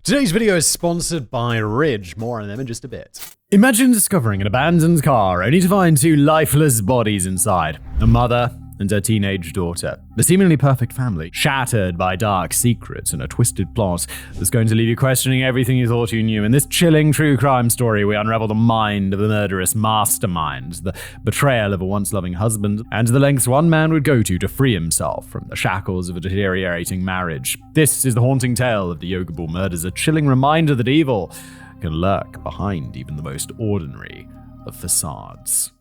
Today's video is sponsored by Ridge. More on them in just a bit. Imagine discovering an abandoned car only to find two lifeless bodies inside. A mother and her teenage daughter. The seemingly perfect family, shattered by dark secrets and a twisted plot that's going to leave you questioning everything you thought you knew. In this chilling true crime story, we unravel the mind of the murderous mastermind, the betrayal of a once-loving husband, and the lengths one man would go to free himself from the shackles of a deteriorating marriage. This is the haunting tale of the Yoga Ball murders, a chilling reminder that evil can lurk behind even the most ordinary of facades.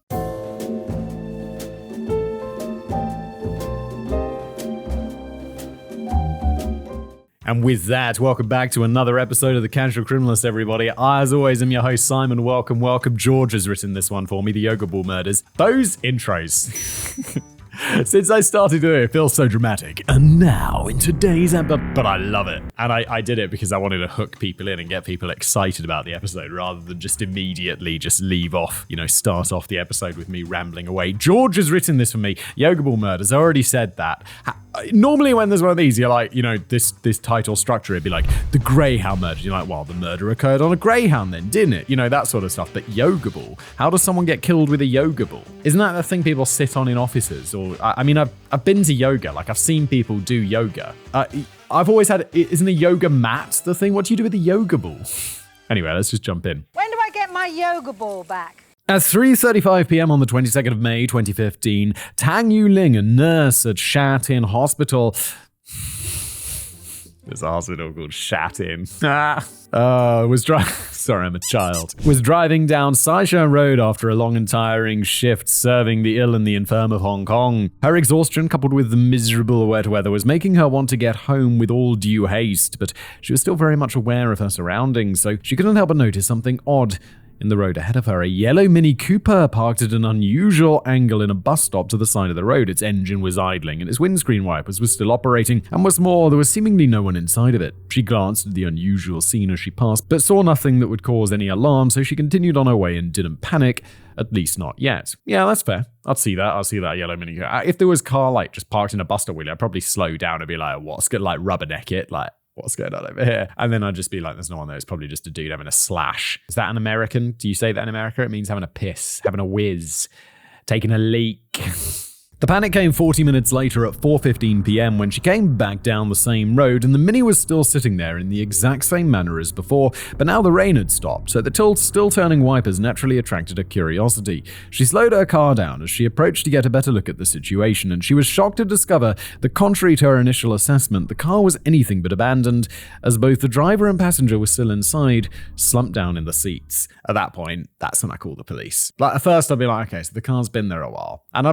And with that, welcome back to another episode of The Casual Criminalist, everybody. I, as always, am your host, Simon. Welcome. George has written this one for me, The Yoga Ball Murders. Those intros. Since I started doing it, it feels so dramatic. And now, in today's episode, but I love it. And I did it because I wanted to hook people in and get people excited about the episode rather than just immediately just leave off, start off the episode with me rambling away. George has written this for me, Yoga Ball Murders. I already said that. Normally when there's one of these, you're like, this title structure, it'd be like, the Greyhound murder. You're like, well, the murder occurred on a Greyhound then, didn't it? That sort of stuff. But Yoga Ball, how does someone get killed with a Yoga Ball? Isn't that the thing people sit on in offices? Or, I've been to yoga, I've seen people do yoga. I've always had, isn't a yoga mat the thing? What do you do with a Yoga Ball? Anyway, let's just jump in. When do I get my Yoga Ball back? At 3:35 p.m. on the 22nd of May, 2015, Tang Yuling, a nurse at Shatin Hospital. There's a hospital called Shatin. Sorry, I'm a child. Was driving down Saisha Road after a long and tiring shift serving the ill and the infirm of Hong Kong. Her exhaustion, coupled with the miserable wet weather, was making her want to get home with all due haste, but she was still very much aware of her surroundings, so she couldn't help but notice something odd. In the road ahead of her, a yellow Mini Cooper parked at an unusual angle in a bus stop to the side of the road. Its engine was idling and its windscreen wipers were still operating, and what's more, there was seemingly no one inside of it. She glanced at the unusual scene as she passed, but saw nothing that would cause any alarm, so she continued on her way and didn't panic, at least not yet. Yeah, that's fair. I'll see that yellow Mini Cooper. If there was a car just parked in a bus stop wheel, I'd probably slow down and be like, what's good, rubberneck it, what's going on over here? And then I'd just be like, there's no one there. It's probably just a dude having a slash. Is that an American? Do you say that in America? It means having a piss, having a whiz, taking a leak. The panic came 40 minutes later at 4:15 p.m. when she came back down the same road and the Mini was still sitting there in the exact same manner as before, but now the rain had stopped, so the still turning wipers naturally attracted her curiosity. She slowed her car down as she approached to get a better look at the situation, and she was shocked to discover that contrary to her initial assessment, the car was anything but abandoned, as both the driver and passenger were still inside, slumped down in the seats. At that point, that's when I call the police. At first I'd be like, okay, so the car's been there a while, and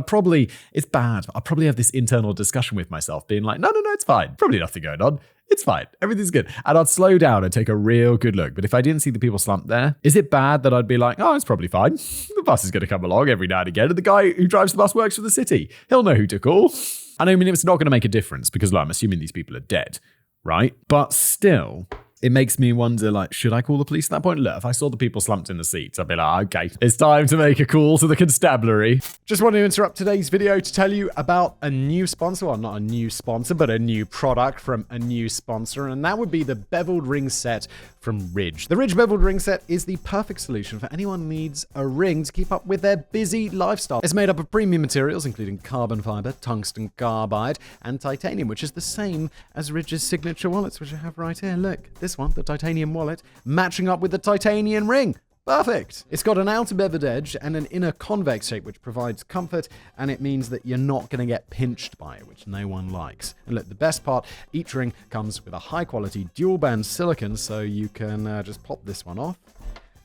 it's bad. I'll probably have this internal discussion with myself being like, no, it's fine. Probably nothing going on. It's fine. Everything's good. And I'd slow down and take a real good look. But if I didn't see the people slumped there, is it bad that I'd be like, oh, it's probably fine. The bus is going to come along every now and again. And the guy who drives the bus works for the city. He'll know who to call. And it's not going to make a difference because I'm assuming these people are dead, right? But still, it makes me wonder, should I call the police at that point? Look, if I saw the people slumped in the seats, I'd be like, okay, it's time to make a call to the constabulary. Just wanted to interrupt today's video to tell you about a new sponsor. Well, not a new sponsor, but a new product from a new sponsor, and that would be the beveled ring set from Ridge. The Ridge beveled ring set is the perfect solution for anyone who needs a ring to keep up with their busy lifestyle. It's made up of premium materials, including carbon fiber, tungsten carbide, and titanium, which is the same as Ridge's signature wallets, which I have right here. Look, this one, the titanium wallet, matching up with the titanium ring. Perfect. It's got an outer beveled edge and an inner convex shape, which provides comfort, and it means that you're not going to get pinched by it, which no one likes. And look, the best part, each ring comes with a high-quality dual-band silicone, so you can just pop this one off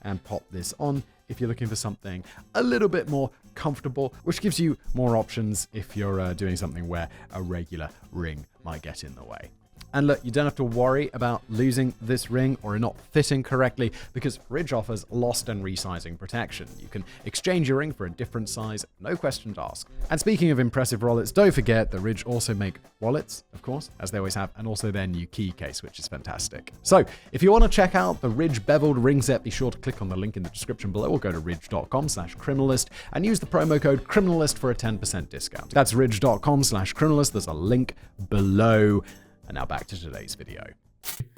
and pop this on if you're looking for something a little bit more comfortable, which gives you more options if you're doing something where a regular ring might get in the way. And look, you don't have to worry about losing this ring or it not fitting correctly because Ridge offers lost and resizing protection. You can exchange your ring for a different size, no questions asked. And speaking of impressive wallets, don't forget that Ridge also make wallets, of course, as they always have, and also their new key case, which is fantastic. So if you want to check out the Ridge beveled ring set, be sure to click on the link in the description below or go to ridge.com/criminalist and use the promo code criminalist for a 10% discount. That's ridge.com/criminalist. There's a link below. And now back to today's video.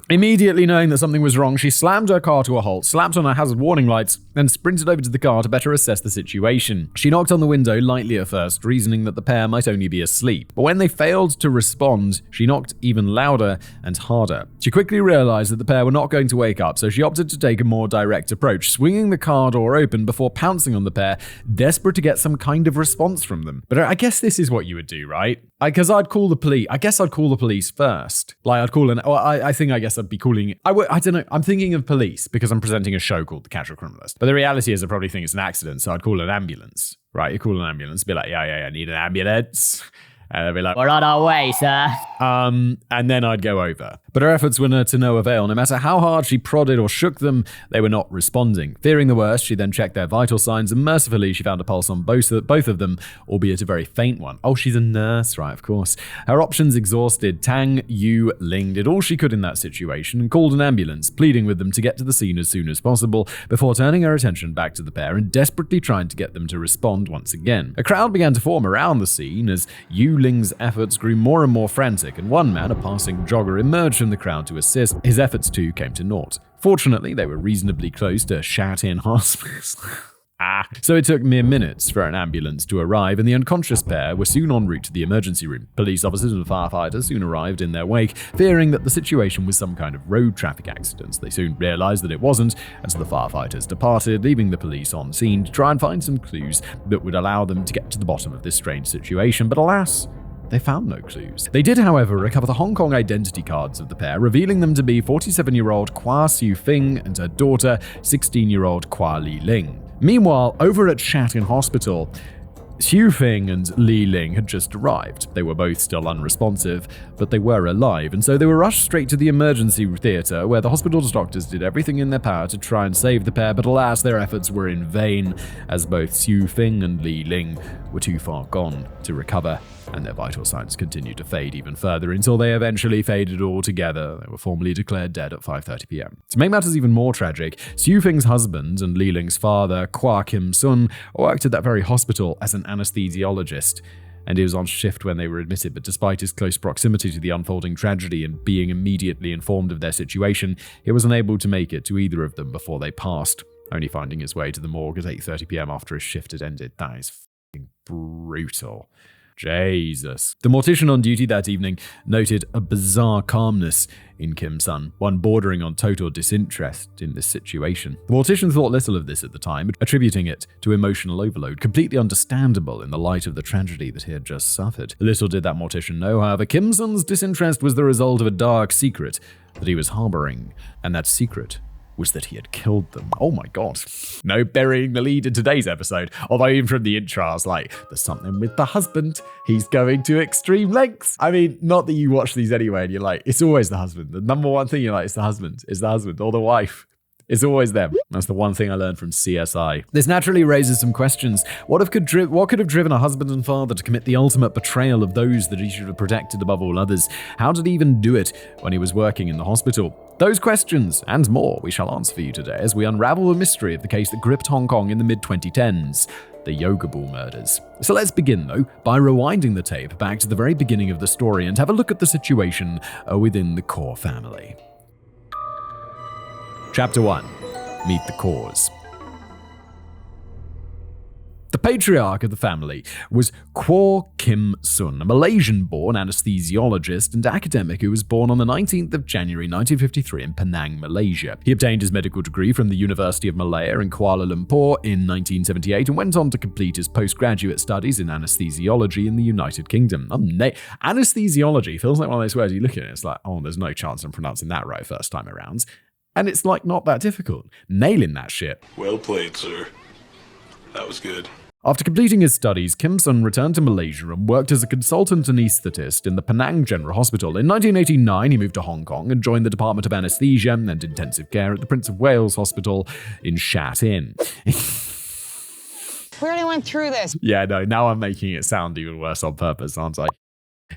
Immediately knowing that something was wrong, she slammed her car to a halt, slapped on her hazard warning lights, and sprinted over to the car to better assess the situation. She knocked on the window lightly at first, reasoning that the pair might only be asleep. But when they failed to respond, she knocked even louder and harder. She quickly realized that the pair were not going to wake up, so she opted to take a more direct approach, swinging the car door open before pouncing on the pair, desperate to get some kind of response from them. But I guess this is what you would do, right? Because I'd call the police. I guess I'd call the police first. Like, I'd call I guess I'd be calling. I don't know. I'm thinking of police because I'm presenting a show called The Casual Criminalist. But the reality is, I probably think it's an accident, so I'd call an ambulance. Right? You call an ambulance, be like, yeah, I need an ambulance. And they'd be like, "We're on our way, sir." And then I'd go over. But her efforts were to no avail. No matter how hard she prodded or shook them, they were not responding. Fearing the worst, she then checked their vital signs, and mercifully, she found a pulse on both of them, albeit a very faint one. Oh, she's a nurse, right, of course. Her options exhausted, Tang Yu Ling did all she could in that situation and called an ambulance, pleading with them to get to the scene as soon as possible, before turning her attention back to the pair and desperately trying to get them to respond once again. A crowd began to form around the scene as Yu Ling's efforts grew more and more frantic, and one man, a passing jogger, emerged from the crowd to assist. His efforts too came to naught. Fortunately, they were reasonably close to Sha Tin Hospital. So it took mere minutes for an ambulance to arrive, and the unconscious pair were soon en route to the emergency room. Police officers and firefighters soon arrived in their wake, fearing that the situation was some kind of road traffic accident. They soon realized that it wasn't, and so the firefighters departed, leaving the police on scene to try and find some clues that would allow them to get to the bottom of this strange situation. But alas, they found no clues. They did, however, recover the Hong Kong identity cards of the pair, revealing them to be 47-year-old Kwa Siu Fing and her daughter, 16-year-old Kwa Li Ling. Meanwhile, over at Sha Tin Hospital, Xiu Fing and Li Ling had just arrived. They were both still unresponsive, but they were alive, and so they were rushed straight to the emergency theatre, where the hospital's doctors did everything in their power to try and save the pair, but alas, their efforts were in vain, as both Xiu Fing and Li Ling were too far gone to recover, and their vital signs continued to fade even further until they eventually faded altogether. They were formally declared dead at 5:30 p.m. To make matters even more tragic, Xiu Fing's husband and Li Ling's father, Kwa Kim Sun, worked at that very hospital as an anesthesiologist, and he was on shift when they were admitted, but despite his close proximity to the unfolding tragedy and being immediately informed of their situation, he was unable to make it to either of them before they passed, only finding his way to the morgue at 8:30 p.m. after his shift had ended. That is fucking brutal. Jesus. The mortician on duty that evening noted a bizarre calmness in Kim Sun, one bordering on total disinterest in this situation. The mortician thought little of this at the time, attributing it to emotional overload, completely understandable in the light of the tragedy that he had just suffered. Little did that mortician know, however, Kim Sun's disinterest was the result of a dark secret that he was harboring, and that secret was that he had killed them. Oh my god. No burying the lead in today's episode. Although even from the intro, I was like, there's something with the husband. He's going to extreme lengths. I mean, not that you watch these anyway and you're like, it's always the husband. The number one thing you're like, it's the husband or the wife. It's always them. That's the one thing I learned from CSI. This naturally raises some questions. What could have driven a husband and father to commit the ultimate betrayal of those that he should have protected above all others? How did he even do it when he was working in the hospital? Those questions and more we shall answer for you today as we unravel the mystery of the case that gripped Hong Kong in the mid-2010s, the Yoga Ball murders. So let's begin, though, by rewinding the tape back to the very beginning of the story and have a look at the situation within the Kaur family. Chapter 1. Meet the Kaurs. The patriarch of the family was Kwa Kim Sun, a Malaysian-born anesthesiologist and academic who was born on the 19th of January 1953 in Penang, Malaysia. He obtained his medical degree from the University of Malaya in Kuala Lumpur in 1978 and went on to complete his postgraduate studies in anesthesiology in the United Kingdom. Anesthesiology feels like one of those words you look at it, it's like, oh, there's no chance I'm pronouncing that right first time around. And it's like not that difficult. Nailing that shit. Well played, sir. That was good. After completing his studies, Kim Sun returned to Malaysia and worked as a consultant anaesthetist in the Penang General Hospital. In 1989, he moved to Hong Kong and joined the Department of Anesthesia and Intensive Care at the Prince of Wales Hospital in Sha Tin. We already went through this. Yeah, no, now I'm making it sound even worse on purpose, aren't I?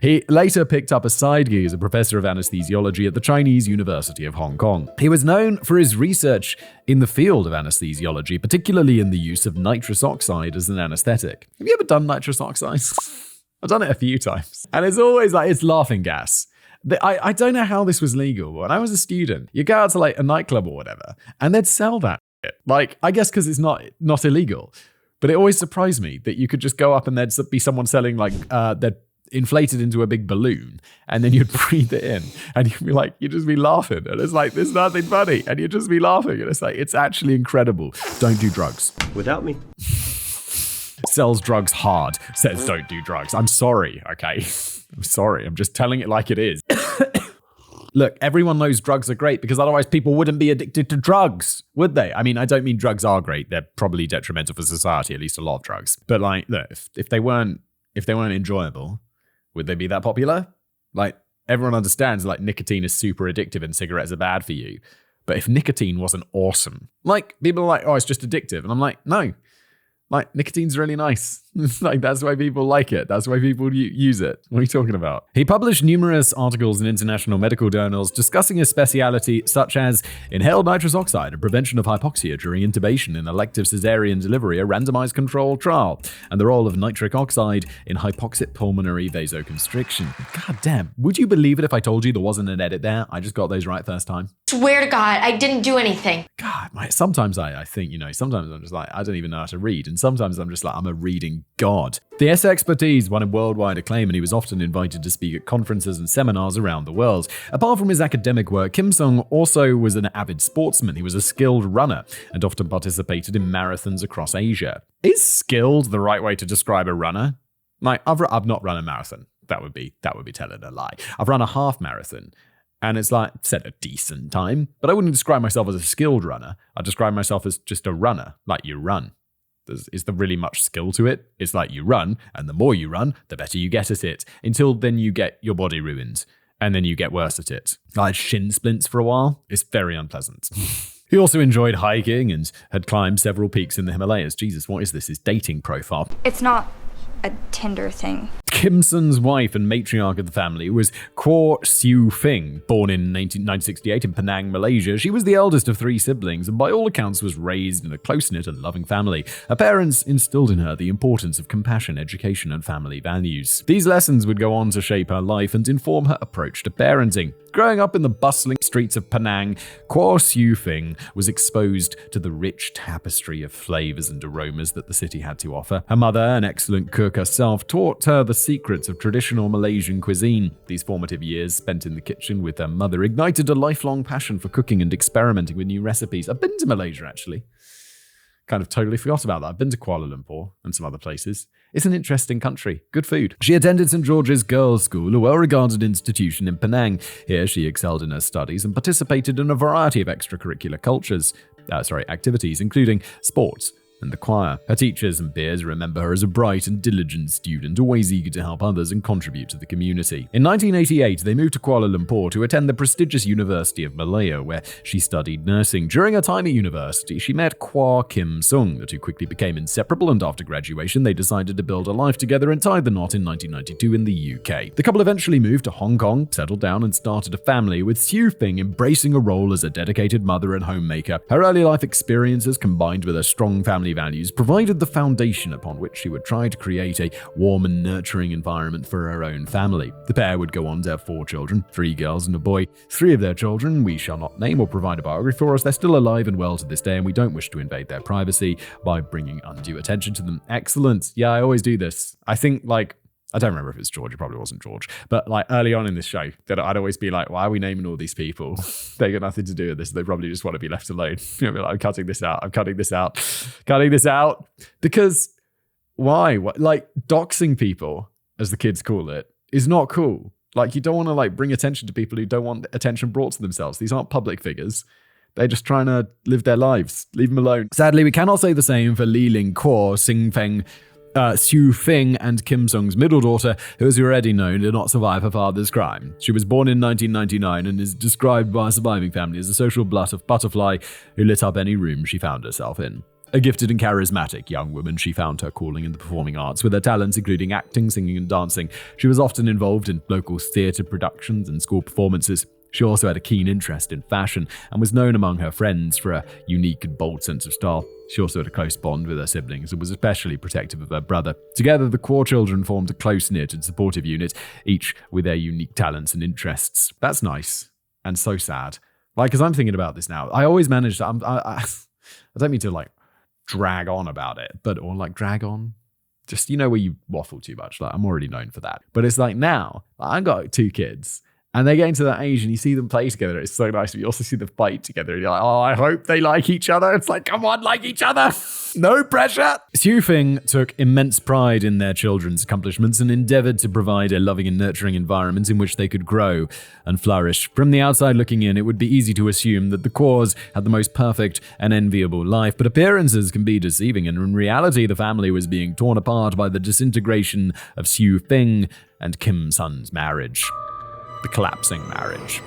He later picked up a side gig as a professor of anesthesiology at the Chinese University of Hong Kong. He was known for his research in the field of anesthesiology, particularly in the use of nitrous oxide as an anesthetic. Have you ever done nitrous oxide? I've done it a few times. And it's always like, it's laughing gas. I don't know how this was legal. When I was a student, you go out to like a nightclub or whatever, and they'd sell that shit. Like, I guess because it's not illegal. But it always surprised me that you could just go up and there'd be someone selling like they'd inflated into a big balloon, and then you'd breathe it in, and you'd just be laughing, and it's like, there's nothing funny, and you'd just be laughing, and it's like, it's actually incredible. Don't do drugs. Without me. Sells drugs hard, says don't do drugs. I'm sorry, okay? I'm sorry. I'm just telling it like it is. Look, everyone knows drugs are great because otherwise people wouldn't be addicted to drugs, would they? I mean, I don't mean drugs are great. They're probably detrimental for society, at least a lot of drugs. But like, look, if they weren't enjoyable, would they be that popular? Like, everyone understands like nicotine is super addictive and cigarettes are bad for you. But if nicotine wasn't awesome, like people are like, oh, it's just addictive. And I'm like, no. Like, nicotine's really nice. Like, that's why people like it. That's why people use it. What are you talking about? He published numerous articles in international medical journals discussing his speciality, such as inhaled nitrous oxide and prevention of hypoxia during intubation in elective cesarean delivery, a randomized controlled trial, and the role of nitric oxide in hypoxic pulmonary vasoconstriction. God damn. Would you believe it if I told you there wasn't an edit there? I just got those right first time. Swear to God, I didn't do anything. God, sometimes I think, sometimes I'm just like, I don't even know how to read. And sometimes I'm just like, I'm a reading god. His expertise won him worldwide acclaim, and he was often invited to speak at conferences and seminars around the world. Apart from his academic work, Kim Sung also was an avid sportsman. He was a skilled runner and often participated in marathons across Asia. Is skilled the right way to describe a runner? Like, I've not run a marathon. That would be telling a lie. I've run a half marathon. And it's like, set a decent time, but I wouldn't describe myself as a skilled runner. I'd describe myself as just a runner, like you run. Is there really much skill to it? It's like you run, and the more you run, the better you get at it, until then you get your body ruined, and then you get worse at it. I had shin splints for a while. It's very unpleasant. He also enjoyed hiking and had climbed several peaks in the Himalayas. Jesus, what is this? His dating profile. It's not a Tinder thing. Kim Sun's wife and matriarch of the family was Kwo Siu Fing, born in 1968 in Penang, Malaysia. She was the eldest of 3 siblings and by all accounts was raised in a close-knit and loving family. Her parents instilled in her the importance of compassion, education, and family values. These lessons would go on to shape her life and inform her approach to parenting. Growing up in the bustling streets of Penang, Kwo Siu Fing was exposed to the rich tapestry of flavors and aromas that the city had to offer. Her mother, an excellent cook herself, taught her the secrets of traditional Malaysian cuisine. These formative years spent in the kitchen with her mother ignited a lifelong passion for cooking and experimenting with new recipes. I've been to Malaysia, actually. Kind of totally forgot about that. I've been to Kuala Lumpur and some other places. It's an interesting country. Good food. She attended St. George's Girls' School, a well-regarded institution in Penang. Here, she excelled in her studies and participated in a variety of extracurricular activities, including sports and the choir. Her teachers and peers remember her as a bright and diligent student, always eager to help others and contribute to the community. In 1988, they moved to Kuala Lumpur to attend the prestigious University of Malaya, where she studied nursing. During her time at university, she met Kwa Kim Sung. The two quickly became inseparable, and after graduation, they decided to build a life together and tied the knot in 1992 in the UK. The couple eventually moved to Hong Kong, settled down, and started a family, with Siu Fing embracing a role as a dedicated mother and homemaker. Her early life experiences, combined with her strong family values, provided the foundation upon which she would try to create a warm and nurturing environment for her own family. The pair would go on to have 4 children, 3 girls and a boy. 3 of their children we shall not name or provide a biography for, as they're still alive and well to this day, and we don't wish to invade their privacy by bringing undue attention to them. Excellent. Yeah, I always do this. I think, I don't remember if it's George, it probably wasn't George, but early on in this show, that I'd always be like, why are we naming all these people? They got nothing to do with this. They probably just want to be left alone. I'm cutting this out. I'm cutting this out. Cutting this out. Because why? Doxing people, as the kids call it, is not cool. You don't want to bring attention to people who don't want attention brought to themselves. These aren't public figures. They're just trying to live their lives. Leave them alone. Sadly, we cannot say the same for Li Ling Kuo, Sing Feng, Siu Fing, and Kim Sung's middle daughter, who is already known to not survive her father's crime. She was born in 1999 and is described by a surviving family as a social butterfly who lit up any room she found herself in. A gifted and charismatic young woman, she found her calling in the performing arts, with her talents including acting, singing, and dancing. She was often involved in local theatre productions and school performances. She also had a keen interest in fashion and was known among her friends for a unique and bold sense of style. She also had a close bond with her siblings and was especially protective of her brother. Together, the core children formed a close-knit and supportive unit, each with their unique talents and interests. That's nice and so sad. Like, because I'm thinking about this now, I always manage to, I don't mean to like drag on about it, or like drag on. Just, where you waffle too much. Like, I'm already known for that. But it's like now, I've got 2 kids. And they're getting to that age and you see them play together. It's so nice. But you also see them fight together. And you're like, oh, I hope they like each other. It's like, come on, like each other. No pressure. Xu Fing took immense pride in their children's accomplishments and endeavored to provide a loving and nurturing environment in which they could grow and flourish. From the outside looking in, it would be easy to assume that the Kors had the most perfect and enviable life, but appearances can be deceiving. And in reality, the family was being torn apart by the disintegration of Xu Fing and Kim Sun's marriage. The collapsing marriage.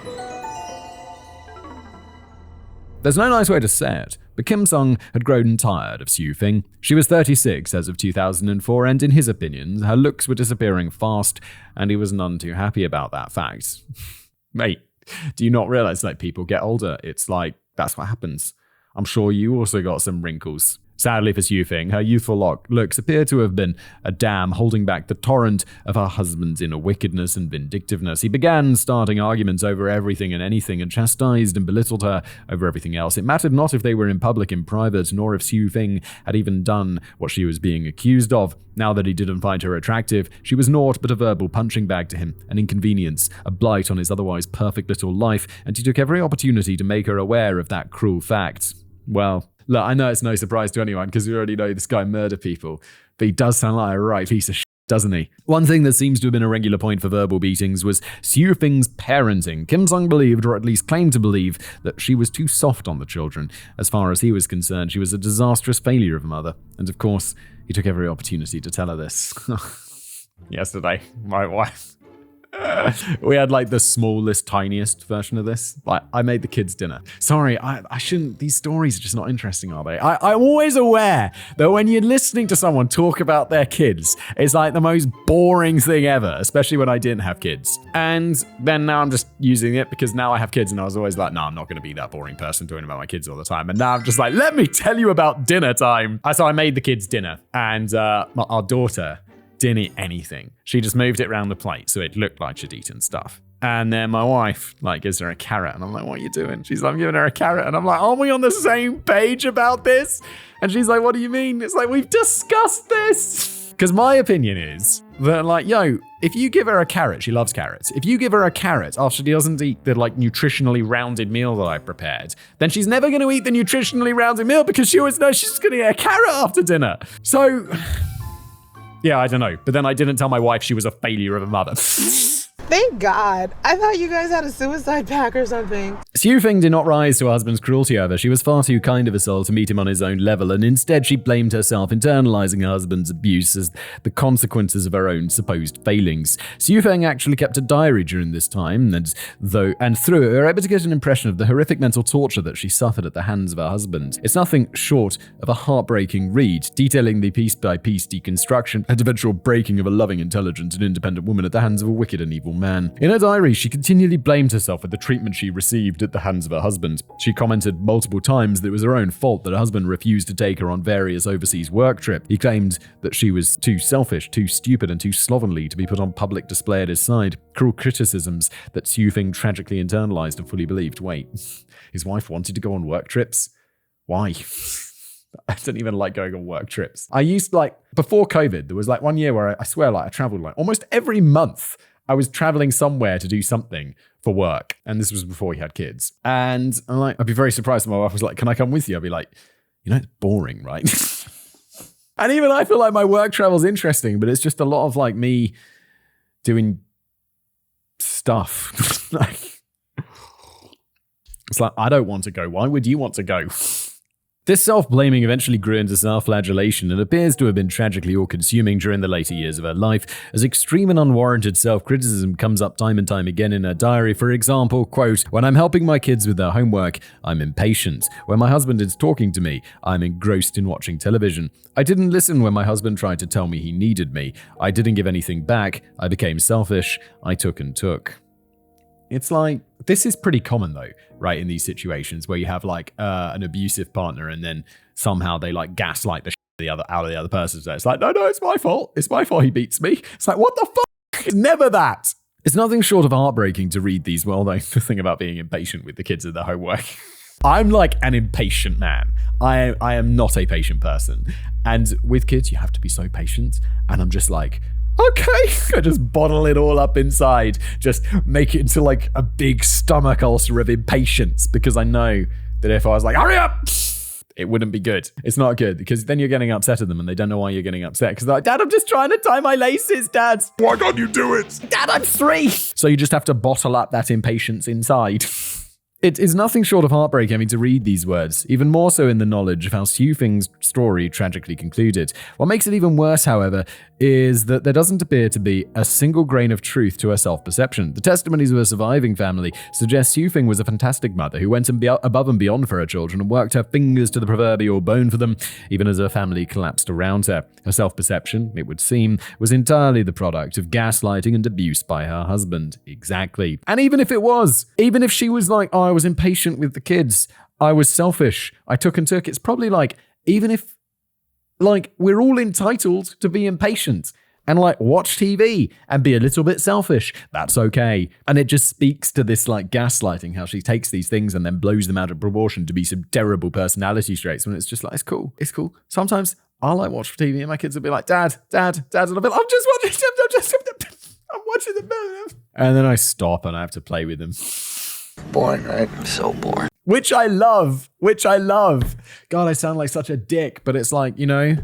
There's no nice way to say it, but Kim Sung had grown tired of Xu Fing. She was 36 as of 2004, and in his opinion, her looks were disappearing fast, and he was none too happy about that fact. Mate, do you not realize people get older? It's like, that's what happens. I'm sure you also got some wrinkles. Sadly for Xu Fing, her youthful looks appear to have been a dam holding back the torrent of her husband's inner wickedness and vindictiveness. He began starting arguments over everything and anything and chastised and belittled her over everything else. It mattered not if they were in public in private, nor if Xu Fing had even done what she was being accused of. Now that he didn't find her attractive, she was naught but a verbal punching bag to him, an inconvenience, a blight on his otherwise perfect little life, and he took every opportunity to make her aware of that cruel fact. Well, look, I know it's no surprise to anyone because we already know this guy murdered people, but he does sound like a right piece of shit, doesn't he? One thing that seems to have been a regular point for verbal beatings was Xu Fing's parenting. Kim Sung believed, or at least claimed to believe, that she was too soft on the children. As far as he was concerned, she was a disastrous failure of a mother. And of course, he took every opportunity to tell her this. Yesterday, my wife. We had the smallest, tiniest version of this. I made the kids dinner. Sorry, I shouldn't. These stories are just not interesting, are they? I'm always aware that when you're listening to someone talk about their kids, it's the most boring thing ever, especially when I didn't have kids. And then now I'm just using it because now I have kids, and I was always like, no, I'm not going to be that boring person talking about my kids all the time. And now I'm just like, let me tell you about dinner time. So I made the kids dinner, and our daughter didn't eat anything. She just moved it around the plate so it looked like she'd eaten stuff. And then my wife gives her a carrot, and I'm like, what are you doing? She's like, I'm giving her a carrot, and I'm like, aren't we on the same page about this? And she's like, what do you mean? It's like, we've discussed this. Because my opinion is that if you give her a carrot, she loves carrots. If you give her a carrot after she doesn't eat the nutritionally rounded meal that I prepared, then she's never going to eat the nutritionally rounded meal because she always knows she's going to get a carrot after dinner. So yeah, I don't know. But then I didn't tell my wife she was a failure of a mother. Thank God. I thought you guys had a suicide pact or something. Xu Fing did not rise to her husband's cruelty, however. She was far too kind of a soul to meet him on his own level, and instead she blamed herself, internalizing her husband's abuse as the consequences of her own supposed failings. Xu Fing actually kept a diary during this time, and through it, we were able to get an impression of the horrific mental torture that she suffered at the hands of her husband. It's nothing short of a heartbreaking read, detailing the piece-by-piece deconstruction and eventual breaking of a loving, intelligent, and independent woman at the hands of a wicked and evil man. In her diary, she continually blamed herself for the treatment she received at the hands of her husband. She commented multiple times that it was her own fault that her husband refused to take her on various overseas work trips. He claimed that she was too selfish, too stupid, and too slovenly to be put on public display at his side. Cruel criticisms that Xu Fing tragically internalized and fully believed. Wait, his wife wanted to go on work trips? Why? I didn't even like going on work trips. I used before COVID, there was 1 year where I swear I traveled almost every month. I was traveling somewhere to do something for work. And this was before he had kids. And I'm I'd be very surprised if my wife was like, can I come with you? I'd be like, it's boring, right? And even I feel like my work travel's interesting, but it's just a lot of me doing stuff. It's I don't want to go. Why would you want to go? This self-blaming eventually grew into self-flagellation and appears to have been tragically all-consuming during the later years of her life, as extreme and unwarranted self-criticism comes up time and time again in her diary. For example, quote, when I'm helping my kids with their homework, I'm impatient. When my husband is talking to me, I'm engrossed in watching television. I didn't listen when my husband tried to tell me he needed me. I didn't give anything back. I became selfish. I took and took. It's like, this is pretty common though, right? In these situations where you have like an abusive partner and then somehow they like gaslight the shit out of the other person. So it's like, no, it's my fault. It's my fault he beats me. It's like, what the fuck? It's never that. It's nothing short of heartbreaking to read these. Well, though, the thing about being impatient with the kids and their homework. I'm like an impatient man. I am not a patient person. And with kids, you have to be so patient. And I'm just like, okay, I just bottle it all up inside. Just make it into like a big stomach ulcer of impatience because I know that if I was like, hurry up, it wouldn't be good. It's not good because then you're getting upset at them and they don't know why you're getting upset because they're like, Dad, I'm just trying to tie my laces, Dad. Why can't you do it? Dad, I'm 3. So you just have to bottle up that impatience inside. It is nothing short of heartbreaking having to read these words, even more so in the knowledge of how Xiu Feng's story tragically concluded. What makes it even worse, however, is that there doesn't appear to be a single grain of truth to her self-perception. The testimonies of her surviving family suggest Xiu Feng was a fantastic mother who went above and beyond for her children and worked her fingers to the proverbial bone for them, even as her family collapsed around her. Her self-perception, it would seem, was entirely the product of gaslighting and abuse by her husband. Exactly. And even if it was, even if she was like, oh, I was impatient with the kids, I was selfish, I took, it's probably like, even if, like, we're all entitled to be impatient and like watch TV and be a little bit selfish, that's okay. And it just speaks to this like gaslighting, how she takes these things and then blows them out of proportion to be some terrible personality traits when it's just like, it's cool. Sometimes I'll like watch TV and my kids will be like, Dad, and I'll be like, I'm watching the film. And then I stop and I have to play with them. Boring, right? So boring. Which I love. God, I sound like such a dick, but it's like, you know,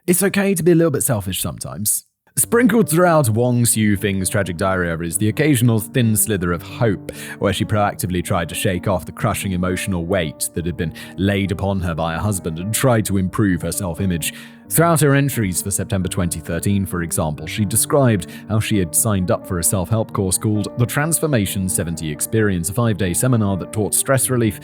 it's okay to be a little bit selfish sometimes. Sprinkled throughout Wang Xiu Feng's tragic diary is the occasional thin slither of hope, where she proactively tried to shake off the crushing emotional weight that had been laid upon her by her husband and tried to improve her self-image. Throughout her entries for September 2013, for example, she described how she had signed up for a self-help course called The Transformation 70 Experience, a 5-day seminar that taught stress release,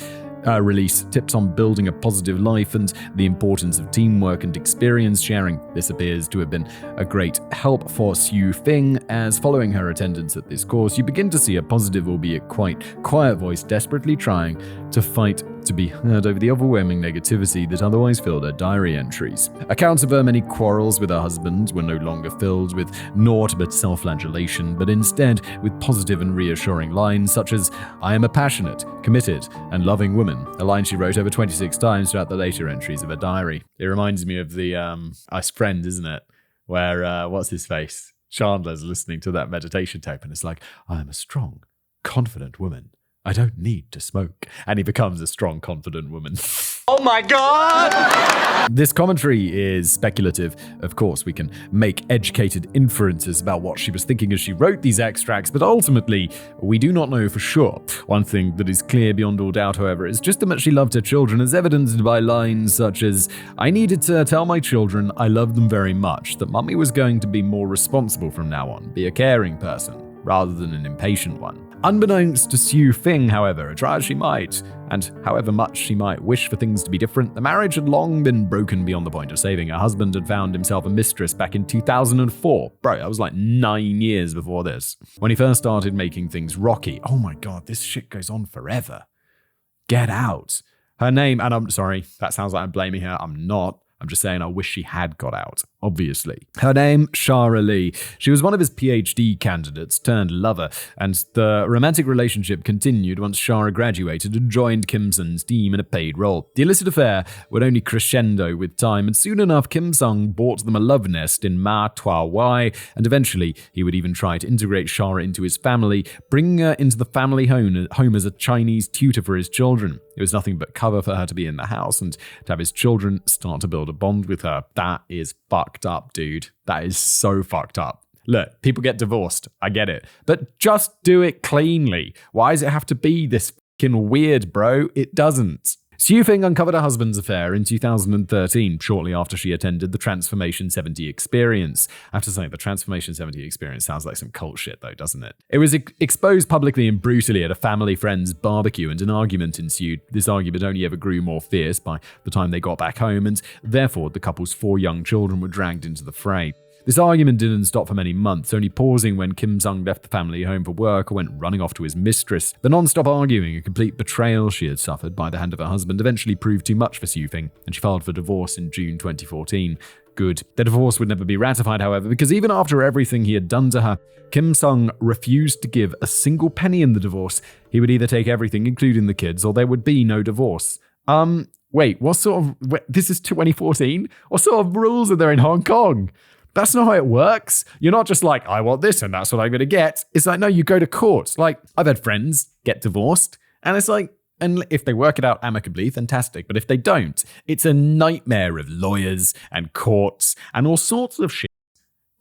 tips on building a positive life, and the importance of teamwork and experience sharing. This appears to have been a great help for Xiu Feng, as following her attendance at this course, you begin to see a positive, albeit quite quiet voice desperately trying to fight to be heard over the overwhelming negativity that otherwise filled her diary entries. Accounts of her many quarrels with her husband were no longer filled with naught but self-flagellation, but instead with positive and reassuring lines such as, I am a passionate, committed, and loving woman, a line she wrote over 26 times throughout the later entries of her diary. It reminds me of the Ice Friend, isn't it? Where, what's his face? Chandler's listening to that meditation tape and it's like, I am a strong, confident woman. I don't need to smoke. And he becomes a strong, confident woman. Oh my God! This commentary is speculative. Of course, we can make educated inferences about what she was thinking as she wrote these extracts, but ultimately, we do not know for sure. One thing that is clear beyond all doubt, however, is just how much she loved her children, as evidenced by lines such as, I needed to tell my children I loved them very much, that mummy was going to be more responsible from now on, be a caring person, rather than an impatient one. Unbeknownst to Xiu Feng, however, try as she might, and however much she might wish for things to be different, the marriage had long been broken beyond the point of saving. Her husband had found himself a mistress back in 2004. Bro, that was like 9 years before this. When he first started making things rocky. Oh my God, this shit goes on forever. Get out. Her name, and I'm sorry, that sounds like I'm blaming her. I'm not. I'm just saying I wish she had got out, obviously. Her name, Shara Lee. She was one of his PhD candidates turned lover, and the romantic relationship continued once Shara graduated and joined Kim Sung's team in a paid role. The illicit affair would only crescendo with time, and soon enough Kim Sung bought them a love nest in Ma Tua Wai, and eventually he would even try to integrate Shara into his family, bringing her into the family home as a Chinese tutor for his children. It was nothing but cover for her to be in the house and to have his children start to build a bond with her. That is fucked up, dude. That is so fucked up. Look, people get divorced. I get it. But just do it cleanly. Why does it have to be this fucking weird, bro? It doesn't. Xiu Feng uncovered her husband's affair in 2013, shortly after she attended the Transformation 70 Experience. I have to say, the Transformation 70 Experience sounds like some cult shit, though, doesn't it? It was exposed publicly and brutally at a family friend's barbecue, and an argument ensued. This argument only ever grew more fierce by the time they got back home, and therefore the couple's 4 young children were dragged into the fray. This argument didn't stop for many months, only pausing when Kim Sung left the family home for work or went running off to his mistress. The non-stop arguing, a complete betrayal she had suffered by the hand of her husband, eventually proved too much for Sue Fing, and she filed for divorce in June 2014. Good. The divorce would never be ratified, however, because even after everything he had done to her, Kim Sung refused to give a single penny in the divorce. He would either take everything, including the kids, or there would be no divorce. Wait, this is 2014? What sort of rules are there in Hong Kong? That's not how it works. You're not just like, I want this and that's what I'm going to get. It's like, no, you go to court. Like, I've had friends get divorced, and it's like, and if they work it out amicably, fantastic. But if they don't, it's a nightmare of lawyers and courts and all sorts of shit.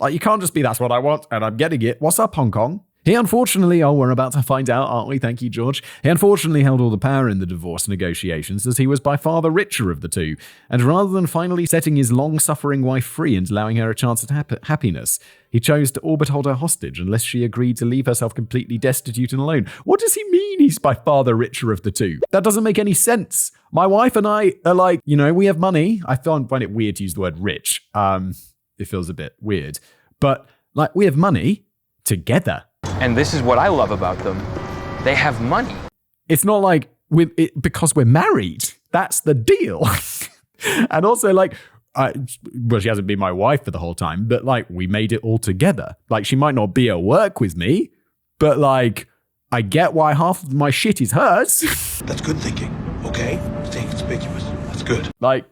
Like, you can't just be, that's what I want and I'm getting it. What's up, Hong Kong? He unfortunately, we're about to find out, aren't we? Thank you, George. He unfortunately held all the power in the divorce negotiations, as he was by far the richer of the two. And rather than finally setting his long-suffering wife free and allowing her a chance at happiness, he chose to all but hold her hostage unless she agreed to leave herself completely destitute and alone. What does he mean he's by far the richer of the two? That doesn't make any sense. My wife and I are like, we have money. I find it weird to use the word rich. It feels a bit weird. But, like, we have money together. And this is what I love about them. They have money. It's not like because we're married. That's the deal. And also, like, she hasn't been my wife for the whole time, but, like, we made it all together. Like, she might not be at work with me, but, like, I get why half of my shit is hers. That's good thinking, okay? Stay conspicuous. That's good. Like,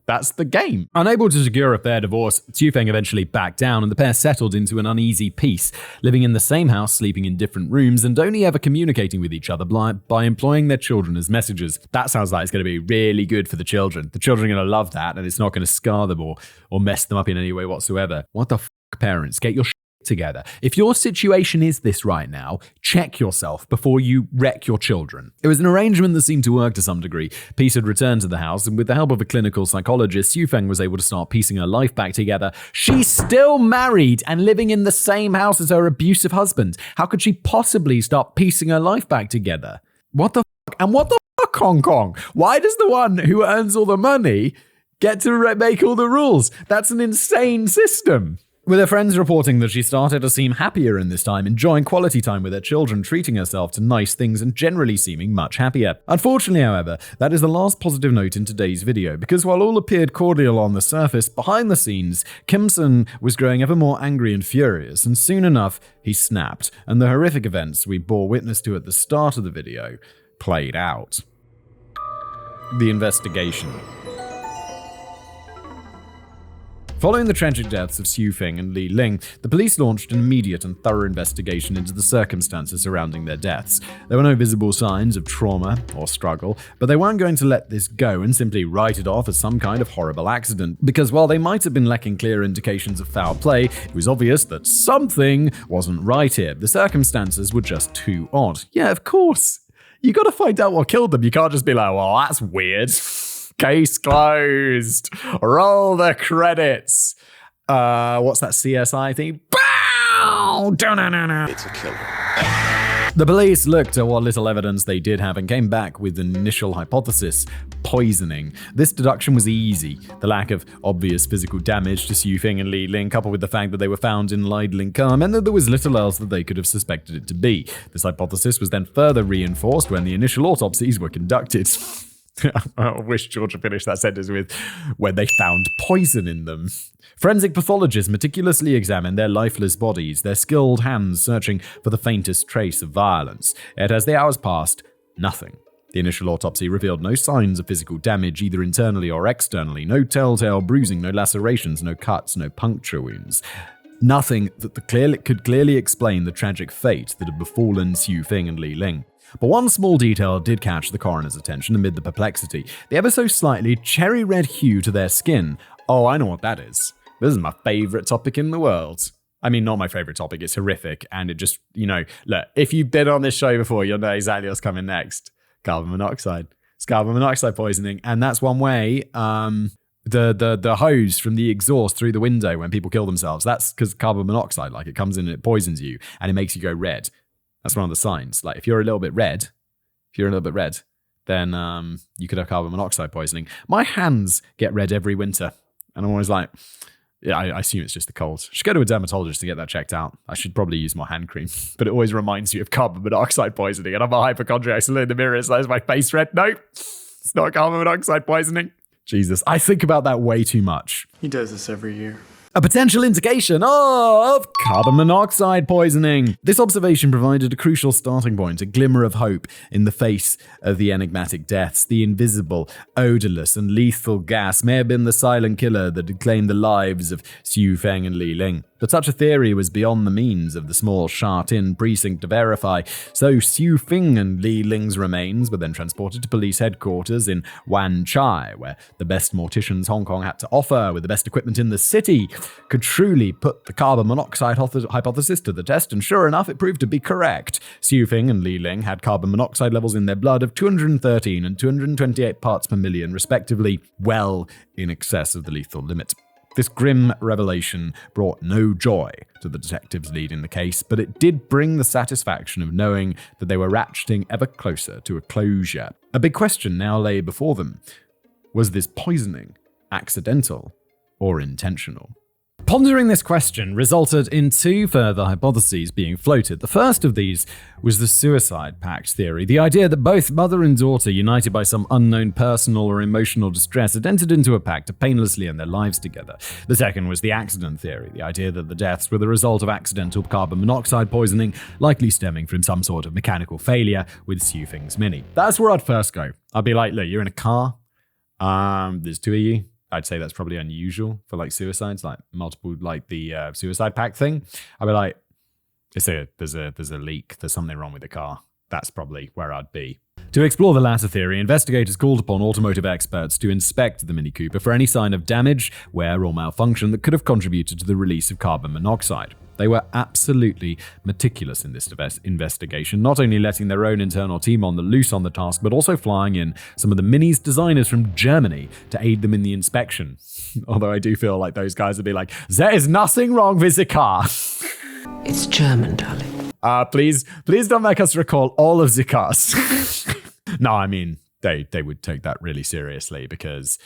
that's the game. Unable to secure a fair divorce, Sue Feng eventually backed down and the pair settled into an uneasy peace, living in the same house, sleeping in different rooms, and only ever communicating with each other by employing their children as messengers. That sounds like it's going to be really good for the children. The children are going to love that, and it's not going to scar them or mess them up in any way whatsoever. What the parents? Get your together. If your situation is this right now, check yourself before you wreck your children. It was an arrangement that seemed to work to some degree. Peace had returned to the house, and with the help of a clinical psychologist, Sue Feng was able to start piecing her life back together. She's still married and living in the same house as her abusive husband. How could she possibly start piecing her life back together? What the fuck? And what the fuck, Hong Kong? Why does the one who earns all the money get to make all the rules? That's an insane system. With her friends reporting that she started to seem happier in this time, enjoying quality time with her children, treating herself to nice things, and generally seeming much happier. Unfortunately, however, that is the last positive note in today's video, because while all appeared cordial on the surface, behind the scenes, Kim Sung was growing ever more angry and furious, and soon enough, he snapped, and the horrific events we bore witness to at the start of the video played out. The investigation. Following the tragic deaths of Sue Fing and Li Ling, the police launched an immediate and thorough investigation into the circumstances surrounding their deaths. There were no visible signs of trauma or struggle, but they weren't going to let this go and simply write it off as some kind of horrible accident, because while they might have been lacking clear indications of foul play, it was obvious that something wasn't right here. The circumstances were just too odd. Yeah, of course. You gotta find out what killed them. You can't just be like, well, that's weird. Case closed. Roll the credits. What's that CSI thing? Bow! It's a killer. The police looked at what little evidence they did have and came back with an initial hypothesis: poisoning. This deduction was easy. The lack of obvious physical damage to Sue Fing and Li Ling, coupled with the fact that they were found in idling car, meant that there was little else that they could have suspected it to be. This hypothesis was then further reinforced when the initial autopsies were conducted. I wish George had finished that sentence with, when they found poison in them. Forensic pathologists meticulously examined their lifeless bodies, their skilled hands searching for the faintest trace of violence. Yet as the hours passed, nothing. The initial autopsy revealed no signs of physical damage, either internally or externally. No telltale bruising, no lacerations, no cuts, no puncture wounds. Nothing that could clearly explain the tragic fate that had befallen Sue Fing and Li Ling. But one small detail did catch the coroner's attention amid the perplexity: the ever so slightly cherry red hue to their skin. Oh, I know what that is. This is my favorite topic in the world. I mean, not my favorite topic, it's horrific, and it just, look, if you've been on this show before, you'll know exactly what's coming next. Carbon monoxide. It's carbon monoxide poisoning, and that's one way, the hose from the exhaust through the window when people kill themselves, that's because carbon monoxide, like, it comes in and it poisons you, and it makes you go red. That's one of the signs. Like, if you're a little bit red, then you could have carbon monoxide poisoning. My hands get red every winter. And I'm always like, Yeah, I assume it's just the cold. Should go to a dermatologist to get that checked out. I should probably use more hand cream, but it always reminds you of carbon monoxide poisoning. And I'm a hypochondriac, so in the mirror, it's like, is my face red? Nope, it's not carbon monoxide poisoning. Jesus, I think about that way too much. He does this every year. A potential indication of carbon monoxide poisoning. This observation provided a crucial starting point, a glimmer of hope in the face of the enigmatic deaths. The invisible, odorless, and lethal gas may have been the silent killer that had claimed the lives of Xiu Feng and Li Ling. But such a theory was beyond the means of the small Sha Tin precinct to verify, so Xiu Feng and Li Ling's remains were then transported to police headquarters in Wan Chai, where the best morticians Hong Kong had to offer, with the best equipment in the city, could truly put the carbon monoxide hypothesis to the test, and sure enough, it proved to be correct. Xiu Feng and Li Ling had carbon monoxide levels in their blood of 213 and 228 parts per million, respectively, well in excess of the lethal limit. This grim revelation brought no joy to the detectives leading the case, but it did bring the satisfaction of knowing that they were ratcheting ever closer to a closure. A big question now lay before them. Was this poisoning accidental or intentional? Pondering this question resulted in two further hypotheses being floated. The first of these was the suicide pact theory, the idea that both mother and daughter, united by some unknown personal or emotional distress, had entered into a pact to painlessly end their lives together. The second was the accident theory, the idea that the deaths were the result of accidental carbon monoxide poisoning, likely stemming from some sort of mechanical failure with Xiu Feng's Mini. That's where I'd first go. I'd be like, look, you're in a car, there's two of you. I'd say that's probably unusual for like suicides, like multiple, like the suicide pact thing. I'd be like, there's a leak, there's something wrong with the car. That's probably where I'd be. To explore the latter theory, investigators called upon automotive experts to inspect the Mini Cooper for any sign of damage, wear, or malfunction that could have contributed to the release of carbon monoxide. They were absolutely meticulous in this investigation, not only letting their own internal team on the loose on the task, but also flying in some of the Mini's designers from Germany to aid them in the inspection. Although I do feel like those guys would be like, there is nothing wrong with the car. It's German, darling. Please don't make us recall all of the cars. No, I mean, they would take that really seriously because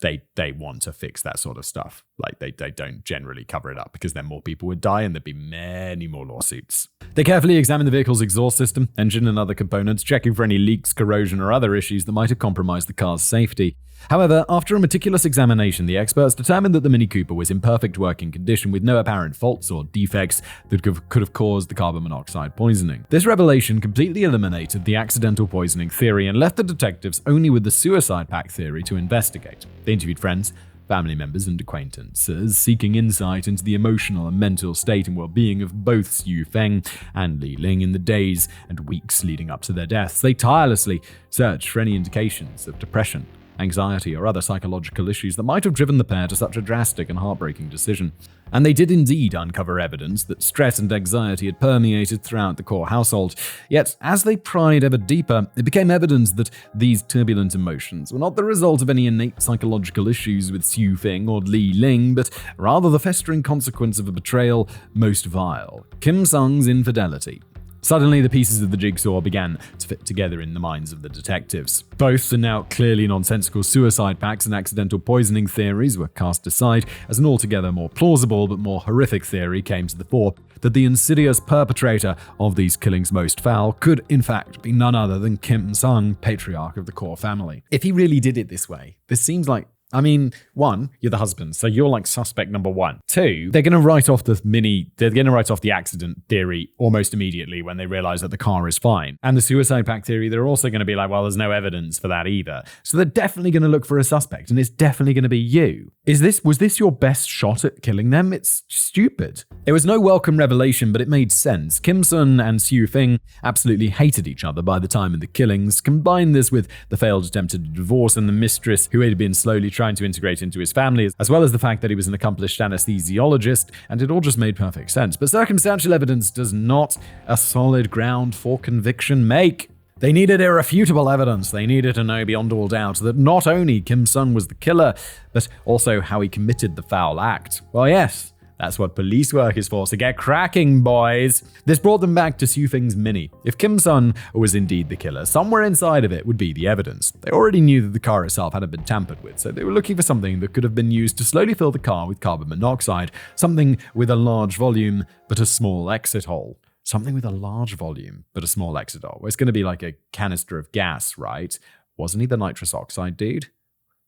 they want to fix that sort of stuff. Like they don't generally cover it up because then more people would die and there'd be many more lawsuits. They carefully examined the vehicle's exhaust system, engine, and other components, checking for any leaks, corrosion, or other issues that might have compromised the car's safety. However, after a meticulous examination, the experts determined that the Mini Cooper was in perfect working condition with no apparent faults or defects that could have caused the carbon monoxide poisoning. This revelation completely eliminated the accidental poisoning theory and left the detectives only with the suicide pact theory to investigate. They interviewed friends, family members, and acquaintances, seeking insight into the emotional and mental state and well-being of both Xiu Feng and Li Ling in the days and weeks leading up to their deaths. They tirelessly searched for any indications of depression, anxiety, or other psychological issues that might have driven the pair to such a drastic and heartbreaking decision. And they did indeed uncover evidence that stress and anxiety had permeated throughout the core household. Yet, as they pried ever deeper, it became evident that these turbulent emotions were not the result of any innate psychological issues with Xiu Feng or Li Ling, but rather the festering consequence of a betrayal most vile: Kim Sung's infidelity. Suddenly, the pieces of the jigsaw began to fit together in the minds of the detectives. Both the now clearly nonsensical suicide pacts and accidental poisoning theories were cast aside as an altogether more plausible but more horrific theory came to the fore, that the insidious perpetrator of these killings most foul could in fact be none other than Kim Sung, patriarch of the core family. If he really did it this way, this seems like, I mean, one, you're the husband, so you're like suspect number one. Two, they're going to write off the accident theory almost immediately when they realize that the car is fine. And the suicide pact theory, they're also going to be like, well, there's no evidence for that either. So they're definitely going to look for a suspect, and it's definitely going to be you. Was this your best shot at killing them? It's stupid. It was no welcome revelation, but it made sense. Kim Sun and Xiu Feng absolutely hated each other by the time of the killings. Combine this with the failed attempted divorce and the mistress who had been slowly trying to integrate into his family, as well as the fact that he was an accomplished anesthesiologist, and it all just made perfect sense. But circumstantial evidence does not a solid ground for conviction make. They needed irrefutable evidence. They needed to know beyond all doubt that not only Kim Sung was the killer, but also how he committed the foul act. Well, yes, That's what police work is for, so get cracking, boys. This brought them back to Xu Feng's Mini. If Kim Sun was indeed the killer, somewhere inside of it would be the evidence. They already knew that the car itself hadn't been tampered with, so they were looking for something that could have been used to slowly fill the car with carbon monoxide, something with a large volume but a small exit hole. Something with a large volume but a small exit hole. Well, it's going to be like a canister of gas, right? Wasn't he the nitrous oxide dude?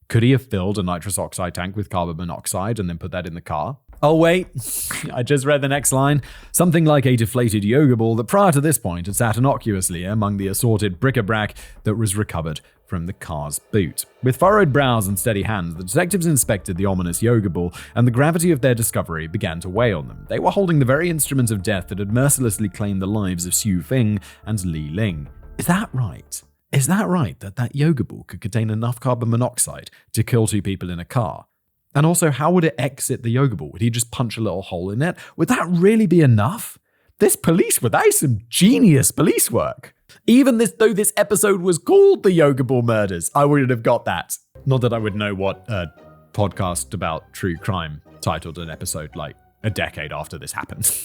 Could he have filled a nitrous oxide tank with carbon monoxide and then put that in the car? Oh wait, I just read the next line. Something like a deflated yoga ball that prior to this point had sat innocuously among the assorted bric-a-brac that was recovered from the car's boot. With furrowed brows and steady hands, the detectives inspected the ominous yoga ball, and the gravity of their discovery began to weigh on them. They were holding the very instrument of death that had mercilessly claimed the lives of Xu Feng and Li Ling. Is that right? Is that right that yoga ball could contain enough carbon monoxide to kill 2 people in a car? And also, how would it exit the yoga ball? Would he just punch a little hole in it? Would that really be enough? That is some genius police work. Even though this episode was called The Yoga Ball Murders, I wouldn't have got that. Not that I would know what a podcast about true crime titled an episode like a decade after this happened.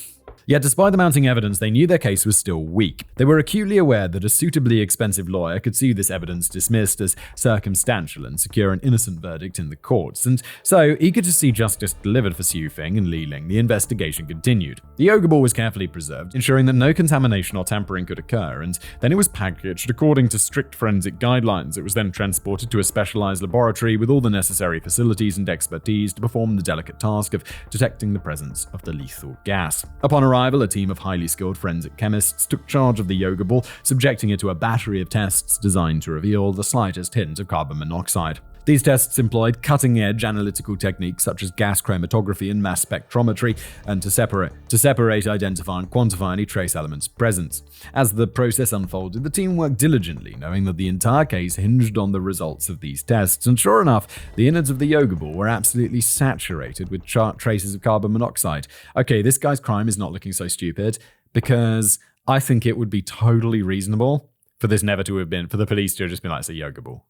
Yet despite the mounting evidence, they knew their case was still weak. They were acutely aware that a suitably expensive lawyer could see this evidence dismissed as circumstantial and secure an innocent verdict in the courts. And so, eager to see justice delivered for Xu Feng and Li Ling, the investigation continued. The yoga ball was carefully preserved, ensuring that no contamination or tampering could occur, and then it was packaged according to strict forensic guidelines. It was then transported to a specialized laboratory with all the necessary facilities and expertise to perform the delicate task of detecting the presence of the lethal gas. Upon arrival, a team of highly skilled forensic chemists took charge of the yoga ball, subjecting it to a battery of tests designed to reveal the slightest hint of carbon monoxide. These tests employed cutting-edge analytical techniques such as gas chromatography and mass spectrometry, and to separate, identify, and quantify any trace elements present. As the process unfolded, the team worked diligently, knowing that the entire case hinged on the results of these tests, and sure enough, the innards of the yoga ball were absolutely saturated with traces of carbon monoxide. Okay, this guy's crime is not looking so stupid, because I think it would be totally reasonable for this never to have been, for the police to have just been like, it's a yoga ball.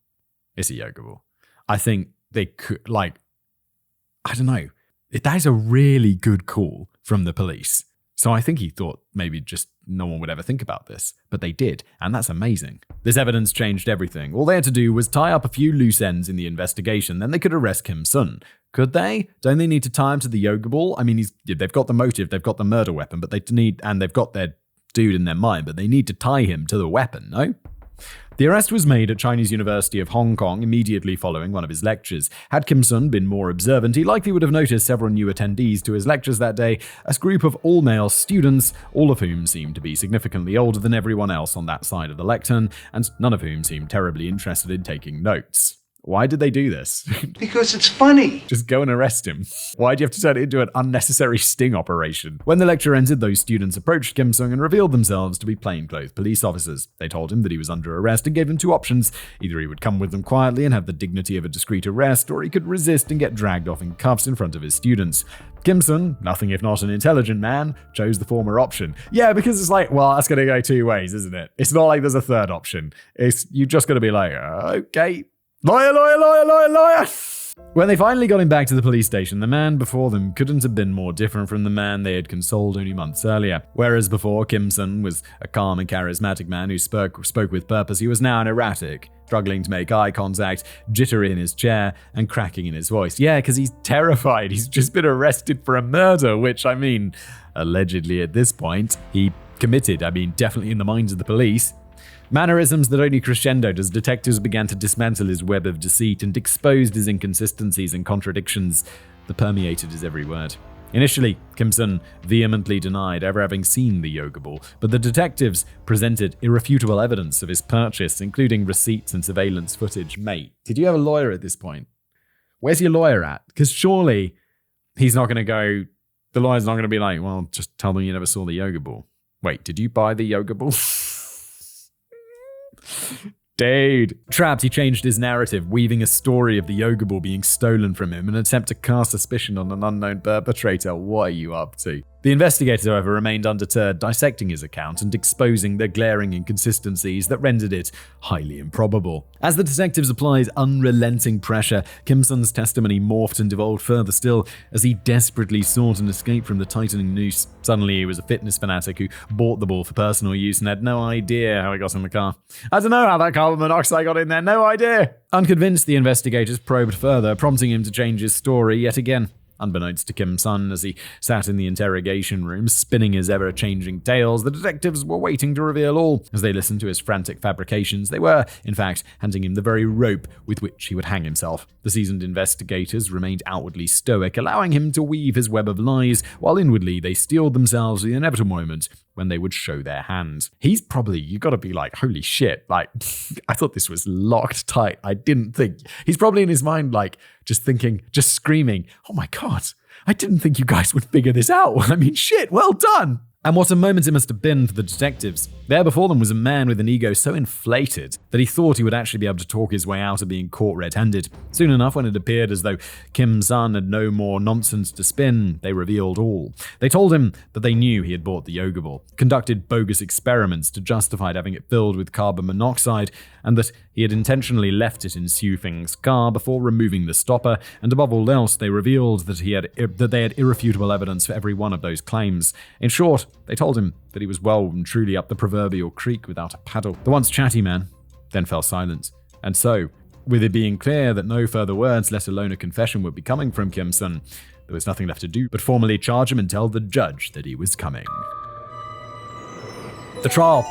It's a yoga ball. I think they could, I don't know. That is a really good call from the police. So I think he thought maybe just no one would ever think about this, but they did, and that's amazing. This evidence changed everything. All they had to do was tie up a few loose ends in the investigation, then they could arrest Kim Sun. Could they? Don't they need to tie him to the yoga ball? I mean, they've got the motive, they've got the murder weapon, but they've got their dude in their mind, but they need to tie him to the weapon, no? The arrest was made at Chinese University of Hong Kong immediately following one of his lectures. Had Kim Sun been more observant, he likely would have noticed several new attendees to his lectures that day, a group of all-male students, all of whom seemed to be significantly older than everyone else on that side of the lectern, and none of whom seemed terribly interested in taking notes. Why did they do this? Because it's funny. Just go and arrest him. Why do you have to turn it into an unnecessary sting operation? When the lecture ended, those students approached Kim Sun and revealed themselves to be plainclothes police officers. They told him that he was under arrest and gave him 2 options. Either he would come with them quietly and have the dignity of a discreet arrest, or he could resist and get dragged off in cuffs in front of his students. Kim Sun, nothing if not an intelligent man, chose the former option. Yeah, because it's like, well, that's going to go 2 ways, isn't it? It's not like there's a third option. You just got to be like, okay. Lawyer, lawyer, lawyer, lawyer, lawyer! When they finally got him back to the police station, the man before them couldn't have been more different from the man they had consoled only months earlier. Whereas before, Kim Sun was a calm and charismatic man who spoke with purpose, he was now an erratic, struggling to make eye contact, jittery in his chair, and cracking in his voice. Yeah, because he's terrified. He's just been arrested for a murder, which, I mean, allegedly at this point, he committed. I mean, definitely in the minds of the police. Mannerisms that only crescendoed as detectives began to dismantle his web of deceit and exposed his inconsistencies and contradictions that permeated his every word. Initially, Kim Sun vehemently denied ever having seen the yoga ball, but the detectives presented irrefutable evidence of his purchase, including receipts and surveillance footage. Mate, did you have a lawyer at this point? Where's your lawyer at? Because surely he's not going to go, the lawyer's not going to be like, well, just tell them you never saw the yoga ball. Wait, did you buy the yoga ball? Dude. Trapped, he changed his narrative, weaving a story of the yoga ball being stolen from him in an attempt to cast suspicion on an unknown perpetrator. What are you up to? The investigators, however, remained undeterred, dissecting his account and exposing the glaring inconsistencies that rendered it highly improbable. As the detectives applied unrelenting pressure, Kim Sun's testimony morphed and devolved further still as he desperately sought an escape from the tightening noose. Suddenly, he was a fitness fanatic who bought the ball for personal use and had no idea how it got in the car. I don't know how that carbon monoxide got in there, no idea. Unconvinced, the investigators probed further, prompting him to change his story yet again. Unbeknownst to Kim Sun, as he sat in the interrogation room, spinning his ever-changing tales, the detectives were waiting to reveal all. As they listened to his frantic fabrications, they were, in fact, handing him the very rope with which he would hang himself. The seasoned investigators remained outwardly stoic, allowing him to weave his web of lies, while inwardly they steeled themselves for the inevitable moment when they would show their hand. He's probably, you gotta be like, holy shit, like, I thought this was locked tight. I didn't think. He's probably in his mind, like, just thinking, just screaming, oh my God, I didn't think you guys would figure this out. I mean, shit, well done. And what a moment it must have been for the detectives. There before them was a man with an ego so inflated that he thought he would actually be able to talk his way out of being caught red-handed. Soon enough, when it appeared as though Kim Sun had no more nonsense to spin, they revealed all. They told him that they knew he had bought the yoga ball, conducted bogus experiments to justify having it filled with carbon monoxide, and that he had intentionally left it in Xu Feng's car before removing the stopper, and above all else, they revealed that they had irrefutable evidence for every one of those claims. In short, they told him that he was well and truly up the proverbial creek without a paddle. The once chatty man then fell silent. And so, with it being clear that no further words, let alone a confession, would be coming from Kim Sun, there was nothing left to do but formally charge him and tell the judge that he was coming. The trial.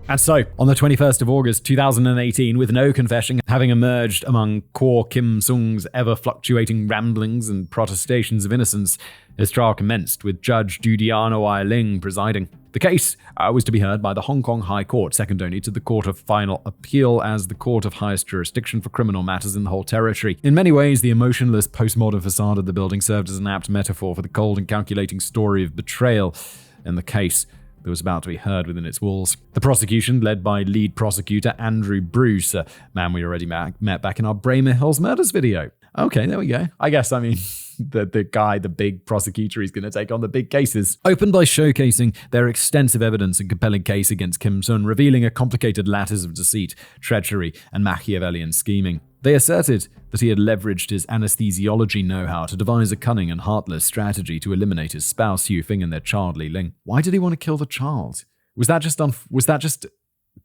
And so, on the 21st of August 2018, with no confession having emerged among Kuo Kim Sung's ever-fluctuating ramblings and protestations of innocence, his trial commenced with Judge Judiano I Ling presiding. The case was to be heard by the Hong Kong High Court, second only to the Court of Final Appeal as the court of highest jurisdiction for criminal matters in the whole territory. In many ways, the emotionless postmodern facade of the building served as an apt metaphor for the cold and calculating story of betrayal in the case that was about to be heard within its walls. The prosecution, led by lead prosecutor Andrew Bruce, a man we already met back in our Braemar Hills Murders video. Okay, there we go. I guess, the big prosecutor, he's going to take on the big cases. Opened by showcasing their extensive evidence and compelling case against Kim Sun, revealing a complicated lattice of deceit, treachery, and Machiavellian scheming. They asserted that he had leveraged his anesthesiology know-how to devise a cunning and heartless strategy to eliminate his spouse Xu Feng and their child Li Ling. Why did he want to kill the child?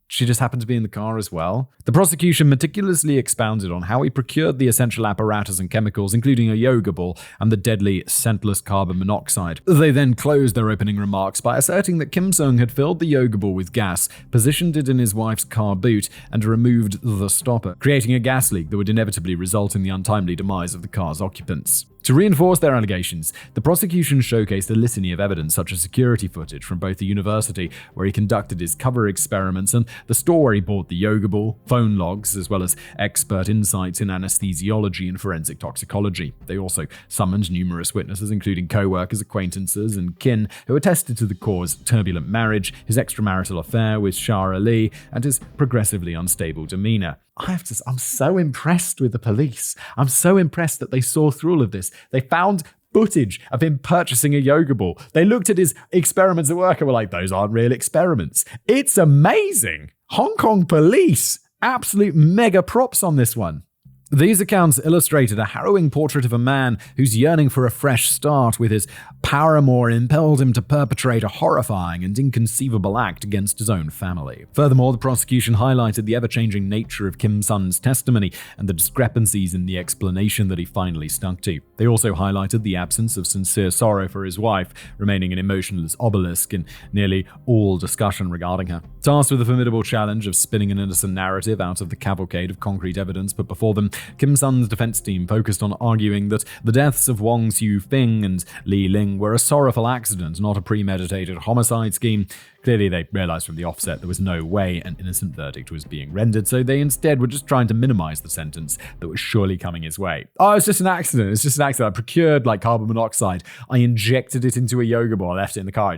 She just happened to be in the car as well? The prosecution meticulously expounded on how he procured the essential apparatus and chemicals, including a yoga ball and the deadly scentless carbon monoxide. They then closed their opening remarks by asserting that Kim Sung had filled the yoga ball with gas, positioned it in his wife's car boot, and removed the stopper, creating a gas leak that would inevitably result in the untimely demise of the car's occupants. To reinforce their allegations, the prosecution showcased a litany of evidence such as security footage from both the university where he conducted his cover experiments and the store where he bought the yoga ball, phone logs, as well as expert insights in anesthesiology and forensic toxicology. They also summoned numerous witnesses, including co-workers, acquaintances, and kin, who attested to the Kuo's turbulent marriage, his extramarital affair with Shara Li, and his progressively unstable demeanor. I'm so impressed with the police. I'm so impressed that they saw through all of this. They found footage of him purchasing a yoga ball. They looked at his experiments at work and were like, those aren't real experiments. It's amazing. Hong Kong police, absolute mega props on this one. These accounts illustrated a harrowing portrait of a man whose yearning for a fresh start with his paramour impelled him to perpetrate a horrifying and inconceivable act against his own family. Furthermore, the prosecution highlighted the ever-changing nature of Kim Sun's testimony and the discrepancies in the explanation that he finally stuck to. They also highlighted the absence of sincere sorrow for his wife, remaining an emotionless obelisk in nearly all discussion regarding her. Tasked with the formidable challenge of spinning an innocent narrative out of the cavalcade of concrete evidence put before them, Kim Sun's defense team focused on arguing that the deaths of Wang Xu Feng and Li Ling were a sorrowful accident, not a premeditated homicide scheme. Clearly, they realized from the offset there was no way an innocent verdict was being rendered, so they instead were just trying to minimize the sentence that was surely coming his way. Oh, it's just an accident. It's just an accident. I procured carbon monoxide. I injected it into a yoga ball. I left it in the car.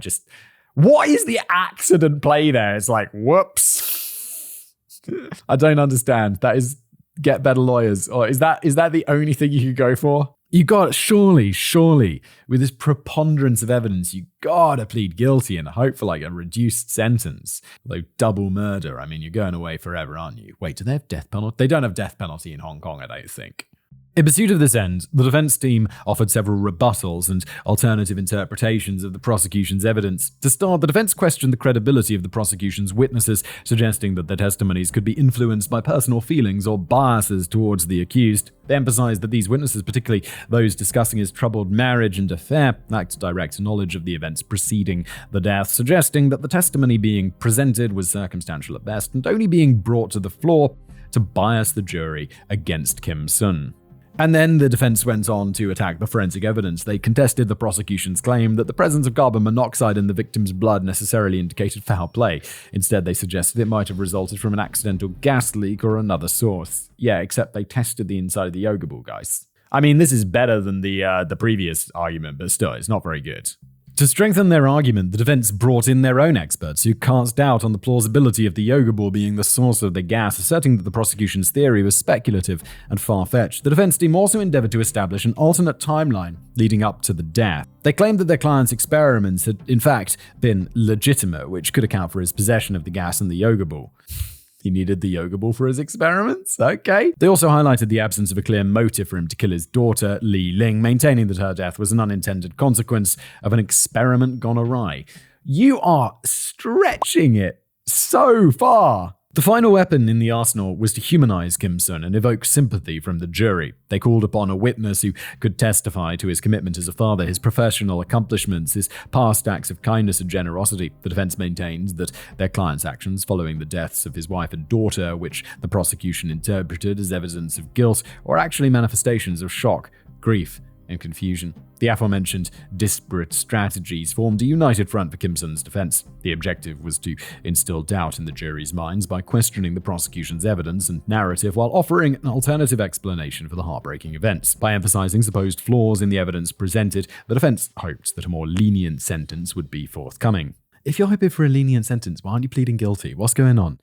What is the accident play there? It's like, whoops. I don't understand. That is get better lawyers. Or is that the only thing you could go for? You got, surely, with this preponderance of evidence, you gotta plead guilty and hope for like a reduced sentence. Although double murder, I mean, you're going away forever, aren't you? Wait, do they have death penalty? They don't have death penalty in Hong Kong, I don't think. In pursuit of this end, the defense team offered several rebuttals and alternative interpretations of the prosecution's evidence. To start, the defense questioned the credibility of the prosecution's witnesses, suggesting that their testimonies could be influenced by personal feelings or biases towards the accused. They emphasized that these witnesses, particularly those discussing his troubled marriage and affair, lacked direct knowledge of the events preceding the death, suggesting that the testimony being presented was circumstantial at best and only being brought to the floor to bias the jury against Kim Sun. And then the defense went on to attack the forensic evidence. They contested the prosecution's claim that the presence of carbon monoxide in the victim's blood necessarily indicated foul play. Instead, they suggested it might have resulted from an accidental gas leak or another source. Yeah, except they tested the inside of the yoga ball, guys. I mean, this is better than the previous argument, but still, it's not very good. To strengthen their argument, the defense brought in their own experts who cast doubt on the plausibility of the yoga ball being the source of the gas, asserting that the prosecution's theory was speculative and far-fetched. The defense team also endeavored to establish an alternate timeline leading up to the death. They claimed that their client's experiments had, in fact, been legitimate, which could account for his possession of the gas and the yoga ball. He needed the yoga ball for his experiments? Okay. They also highlighted the absence of a clear motive for him to kill his daughter, Li Ling, maintaining that her death was an unintended consequence of an experiment gone awry. You are stretching it so far. The final weapon in the arsenal was to humanize Kim Sun and evoke sympathy from the jury. They called upon a witness who could testify to his commitment as a father, his professional accomplishments, his past acts of kindness and generosity. The defense maintained that their client's actions following the deaths of his wife and daughter, which the prosecution interpreted as evidence of guilt, were actually manifestations of shock, grief, and confusion. The aforementioned disparate strategies formed a united front for Kim Sun's defense. The objective was to instill doubt in the jury's minds by questioning the prosecution's evidence and narrative while offering an alternative explanation for the heartbreaking events. By emphasizing supposed flaws in the evidence presented, the defense hoped that a more lenient sentence would be forthcoming. If you're hoping for a lenient sentence, why aren't you pleading guilty? What's going on?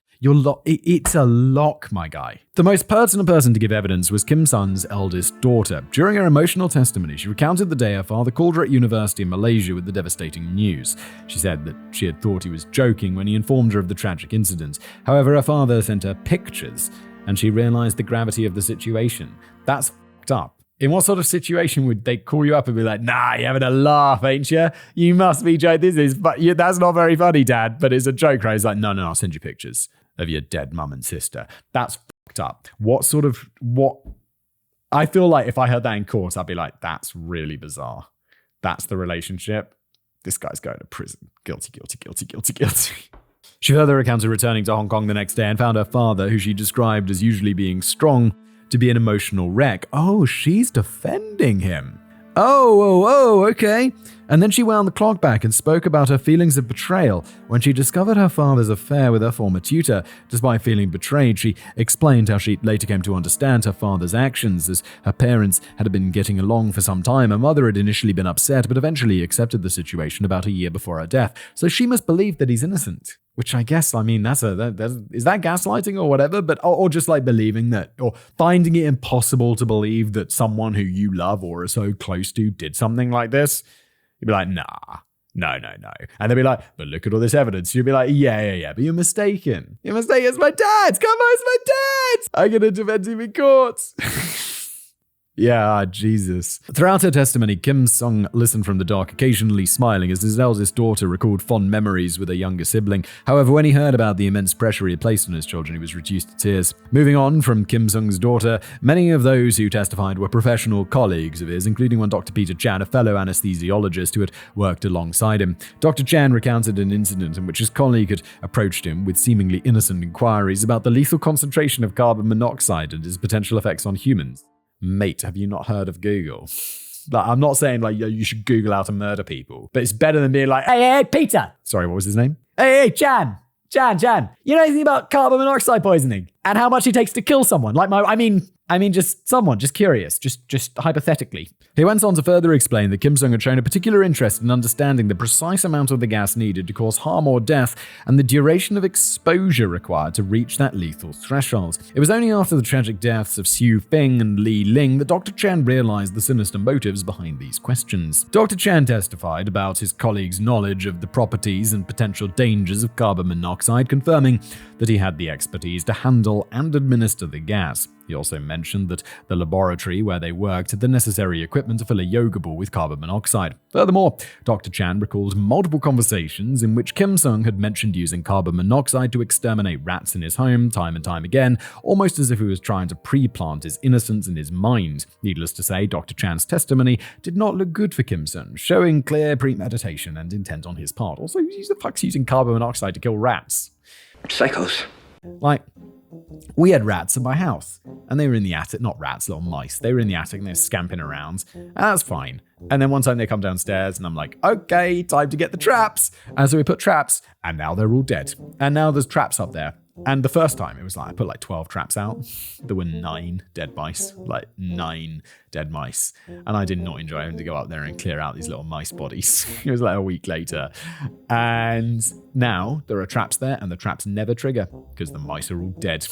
It's a lock, my guy. The most pertinent person to give evidence was Kim Sun's eldest daughter. During her emotional testimony, she recounted the day her father called her at university in Malaysia with the devastating news. She said that she had thought he was joking when he informed her of the tragic incident. However, her father sent her pictures, and she realized the gravity of the situation. That's fucked up. In what sort of situation would they call you up and be like, nah, you're having a laugh, ain't you? You must be joking. That's not very funny, Dad, but it's a joke, right? He's like, no, I'll send you pictures of your dead mum and sister. That's fucked up. What? I feel like if I heard that in court, I'd be like, that's really bizarre. That's the relationship. This guy's going to prison. Guilty. She further recounted returning to Hong Kong the next day and found her father, who she described as usually being strong, to be an emotional wreck. Oh, she's defending him. Oh, okay. And then she wound the clock back and spoke about her feelings of betrayal when she discovered her father's affair with her former tutor. Despite feeling betrayed, she explained how she later came to understand her father's actions, as her parents had been getting along for some time. Her mother had initially been upset, but eventually accepted the situation about a year before her death. So she must believe that he's innocent. Which I guess, I mean, is that gaslighting or whatever? But or just like believing that, or finding it impossible to believe that someone who you love or are so close to did something like this. You'd be like, nah, no. And they'd be like, but look at all this evidence. You'd be like, yeah, but you're mistaken. It's my dad. Come on, it's my dad. I'm going to defend him in court. Yeah, Jesus. Throughout her testimony, Kim Sung listened from the dock, occasionally smiling as his eldest daughter recalled fond memories with her younger sibling. However, when he heard about the immense pressure he had placed on his children, he was reduced to tears. Moving on from Kim Sung's daughter, many of those who testified were professional colleagues of his, including one Dr. Peter Chan, a fellow anesthesiologist who had worked alongside him. Dr. Chan recounted an incident in which his colleague had approached him with seemingly innocent inquiries about the lethal concentration of carbon monoxide and its potential effects on humans. Mate, have you not heard of Google? Like, I'm not saying like you should Google how to murder people, but it's better than being like, hey, Peter. Sorry, what was his name? Hey, Chan. You know anything about carbon monoxide poisoning? and how much it takes to kill someone. I mean, just someone, just curious, just hypothetically. He went on to further explain that Kim Sung had shown a particular interest in understanding the precise amount of the gas needed to cause harm or death and the duration of exposure required to reach that lethal threshold. It was only after the tragic deaths of Xu Feng and Li Ling that Dr. Chen realized the sinister motives behind these questions. Dr. Chen testified about his colleague's knowledge of the properties and potential dangers of carbon monoxide, confirming that he had the expertise to handle and administer the gas. He also mentioned that the laboratory where they worked had the necessary equipment to fill a yoga ball with carbon monoxide. Furthermore, Dr. Chan recalled multiple conversations in which Kim Sung had mentioned using carbon monoxide to exterminate rats in his home time and time again, almost as if he was trying to pre-plant his innocence in his mind. Needless to say, Dr. Chan's testimony did not look good for Kim Sung, showing clear premeditation and intent on his part. Also, who the fuck's using carbon monoxide to kill rats? Psychos. Like, we had rats in my house, and they were in the attic. Not rats, little mice. They were in the attic and they're scamping around. And that's fine. And then one time they come downstairs and I'm like, okay, time to get the traps. And so we put traps, and now they're all dead. And now there's traps up there. And the first time it was like, I put like 12 traps out. There were 9 dead mice, like 9 dead mice. And I did not enjoy having to go up there and clear out these little mice bodies. It was like a week later. And now there are traps there, and the traps never trigger because the mice are all dead.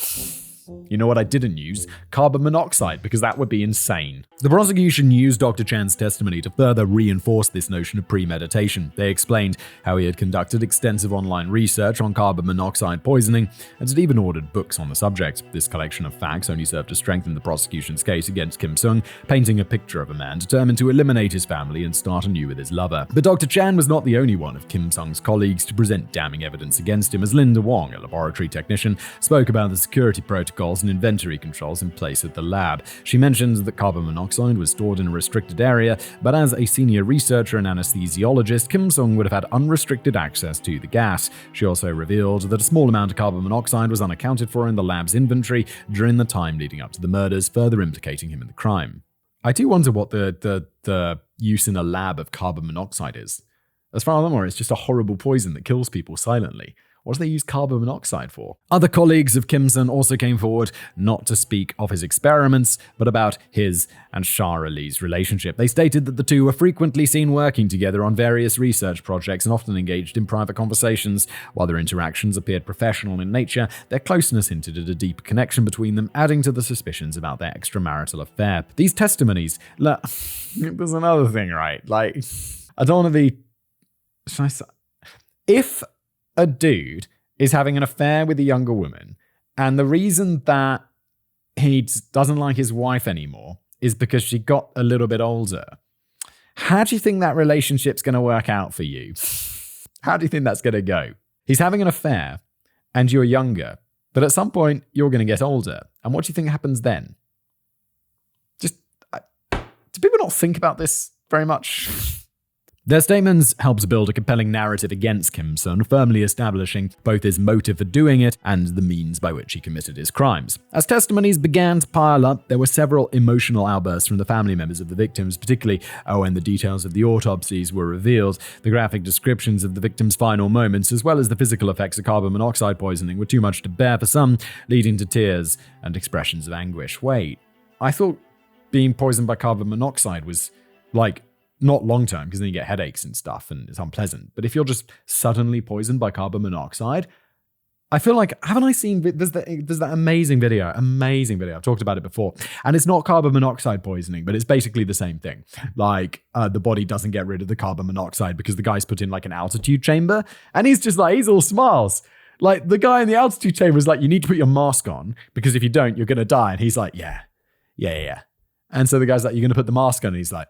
You know what I didn't use? Carbon monoxide, because that would be insane. The prosecution used Dr. Chan's testimony to further reinforce this notion of premeditation. They explained how he had conducted extensive online research on carbon monoxide poisoning and had even ordered books on the subject. This collection of facts only served to strengthen the prosecution's case against Kim Sung, painting a picture of a man determined to eliminate his family and start anew with his lover. But Dr. Chan was not the only one of Kim Sung's colleagues to present damning evidence against him, as Linda Wong, a laboratory technician, spoke about the security protocols and inventory controls in place at the lab. She mentioned that carbon monoxide was stored in a restricted area, but as a senior researcher and anesthesiologist, Kim Sung would have had unrestricted access to the gas. She also revealed that a small amount of carbon monoxide was unaccounted for in the lab's inventory during the time leading up to the murders, further implicating him in the crime. I do wonder what the use in a lab of carbon monoxide is. As far as I'm aware, it's just a horrible poison that kills people silently. What do they use carbon monoxide for? Other colleagues of Kim Sung also came forward not to speak of his experiments, but about his and Shara Lee's relationship. They stated that the two were frequently seen working together on various research projects and often engaged in private conversations. While their interactions appeared professional in nature, their closeness hinted at a deep connection between them, adding to the suspicions about their extramarital affair. These testimonies, look, there's another thing, right? Like, I don't want to be... Should I say... If a dude is having an affair with a younger woman, and the reason that he doesn't like his wife anymore is because she got a little bit older, how do you think that relationship's going to work out for you? How do you think that's going to go? He's having an affair, and you're younger, but at some point, you're going to get older. And what do you think happens then? Do people not think about this very much? Their statements helped build a compelling narrative against Kim Sung, firmly establishing both his motive for doing it and the means by which he committed his crimes. As testimonies began to pile up, there were several emotional outbursts from the family members of the victims, particularly when the details of the autopsies were revealed. The graphic descriptions of the victims' final moments, as well as the physical effects of carbon monoxide poisoning, were too much to bear for some, leading to tears and expressions of anguish. Wait, I thought being poisoned by carbon monoxide was, like, not long term, because then you get headaches and stuff and it's unpleasant. But if you're just suddenly poisoned by carbon monoxide, I feel like, haven't I seen, there's that amazing video. I've talked about it before. And it's not carbon monoxide poisoning, but it's basically the same thing. Like, the body doesn't get rid of the carbon monoxide because the guy's put in like an altitude chamber. And he's just like, he's all smiles. Like, the guy in the altitude chamber is like, you need to put your mask on because if you don't, you're going to die. And he's like, yeah. And so the guy's like, you're going to put the mask on? And he's like,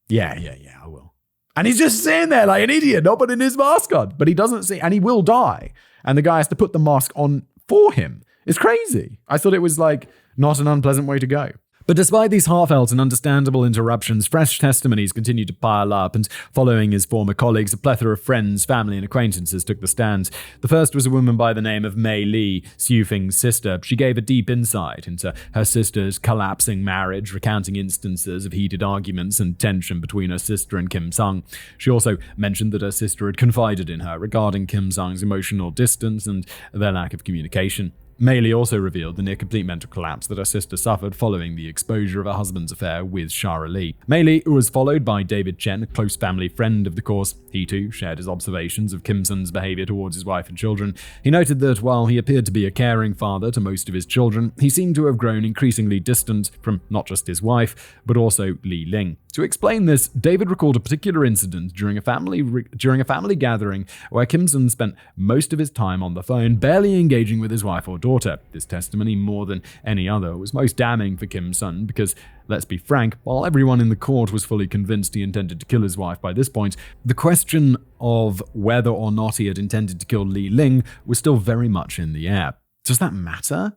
yeah, I will. And he's just sitting there like an idiot, not putting his mask on. But he doesn't see, and he will die. And the guy has to put the mask on for him. It's crazy. I thought it was like not an unpleasant way to go. But despite these heartfelt and understandable interruptions, fresh testimonies continued to pile up, and following his former colleagues, a plethora of friends, family, and acquaintances took the stand. The first was a woman by the name of Mei Li, Xu Feng's sister. She gave a deep insight into her sister's collapsing marriage, recounting instances of heated arguments and tension between her sister and Kim Sung. She also mentioned that her sister had confided in her regarding Kim Sung's emotional distance and their lack of communication. Maylee also revealed the near-complete mental collapse that her sister suffered following the exposure of her husband's affair with Shara Lee. Maylee was followed by David Chen, a close family friend of the course. He too shared his observations of Kim Sun's behavior towards his wife and children. He noted that while he appeared to be a caring father to most of his children, he seemed to have grown increasingly distant from not just his wife, but also Li Ling. To explain this, David recalled a particular incident during a family gathering where Kim Sun spent most of his time on the phone, barely engaging with his wife or daughter. This testimony, more than any other, was most damning for Kim Sun because, let's be frank, while everyone in the court was fully convinced he intended to kill his wife by this point, the question of whether or not he had intended to kill Li Ling was still very much in the air. Does that matter?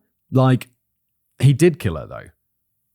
He did kill her, though.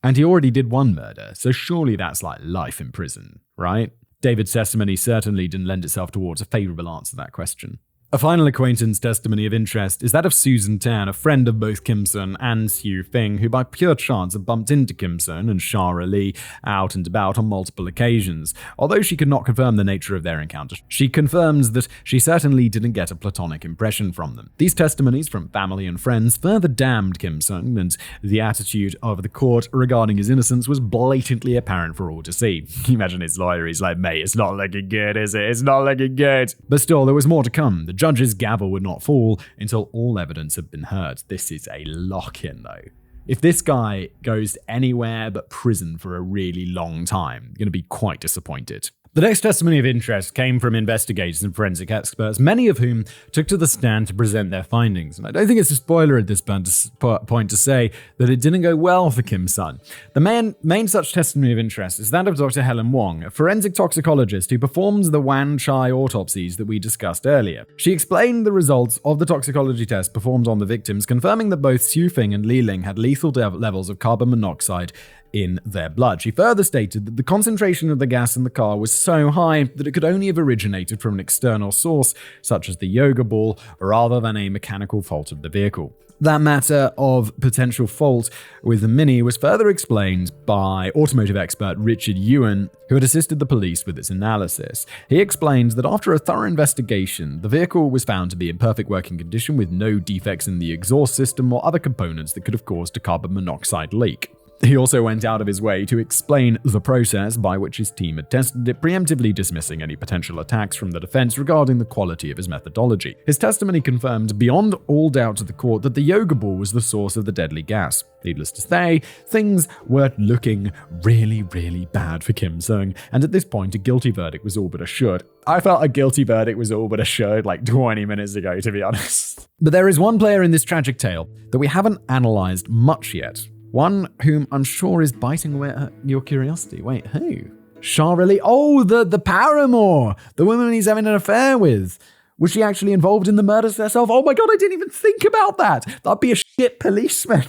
And he already did one murder, so surely that's like life in prison, right? David's testimony certainly didn't lend itself towards a favorable answer to that question. A final acquaintance testimony of interest is that of Susan Tan, a friend of both Kim Sun and Xiu Feng, who by pure chance had bumped into Kim Sun and Shara Lee out and about on multiple occasions. Although she could not confirm the nature of their encounter, she confirms that she certainly didn't get a platonic impression from them. These testimonies from family and friends further damned Kim Sun, and the attitude of the court regarding his innocence was blatantly apparent for all to see. Can you imagine his lawyer? He's like, mate, it's not looking good, is it? It's not looking good. But still, there was more to come. The judge's gavel would not fall until all evidence had been heard. This is a lock-in, though. If this guy goes anywhere but prison for a really long time, you're going to be quite disappointed. The next testimony of interest came from investigators and forensic experts, many of whom took to the stand to present their findings. And I don't think it's a spoiler at this point to say that it didn't go well for Kim Sun. The main such testimony of interest is that of Dr. Helen Wong, a forensic toxicologist who performs the Wan Chai autopsies that we discussed earlier. She explained the results of the toxicology test performed on the victims, confirming that both Xiu Feng and Li Ling had lethal levels of carbon monoxide in their blood. She further stated that the concentration of the gas in the car was so high that it could only have originated from an external source, such as the yoga ball, rather than a mechanical fault of the vehicle. That matter of potential fault with the Mini was further explained by automotive expert Richard Ewan, who had assisted the police with its analysis. He explained that after a thorough investigation, the vehicle was found to be in perfect working condition with no defects in the exhaust system or other components that could have caused a carbon monoxide leak. He also went out of his way to explain the process by which his team had tested it, preemptively dismissing any potential attacks from the defense regarding the quality of his methodology. His testimony confirmed beyond all doubt to the court that the yoga ball was the source of the deadly gas. Needless to say, things were looking really, really bad for Kim Sun, and at this point a guilty verdict was all but assured. I felt a guilty verdict was all but assured like 20 minutes ago, to be honest. But there is one player in this tragic tale that we haven't analysed much yet. One whom I'm sure is biting away at your curiosity. Wait, who? Shara Lee? Oh, the paramour! The woman he's having an affair with. Was she actually involved in the murders herself? Oh my god, I didn't even think about that! That'd be a shit policeman.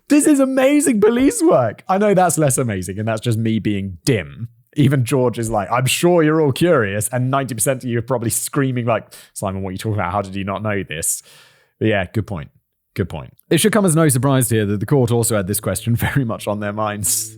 This is amazing police work! I know that's less amazing, and that's just me being dim. Even George is like, I'm sure you're all curious, and 90% of you are probably screaming like, Simon, what are you talking about? How did you not know this? But yeah, good point. Good point. It should come as no surprise here that the court also had this question very much on their minds.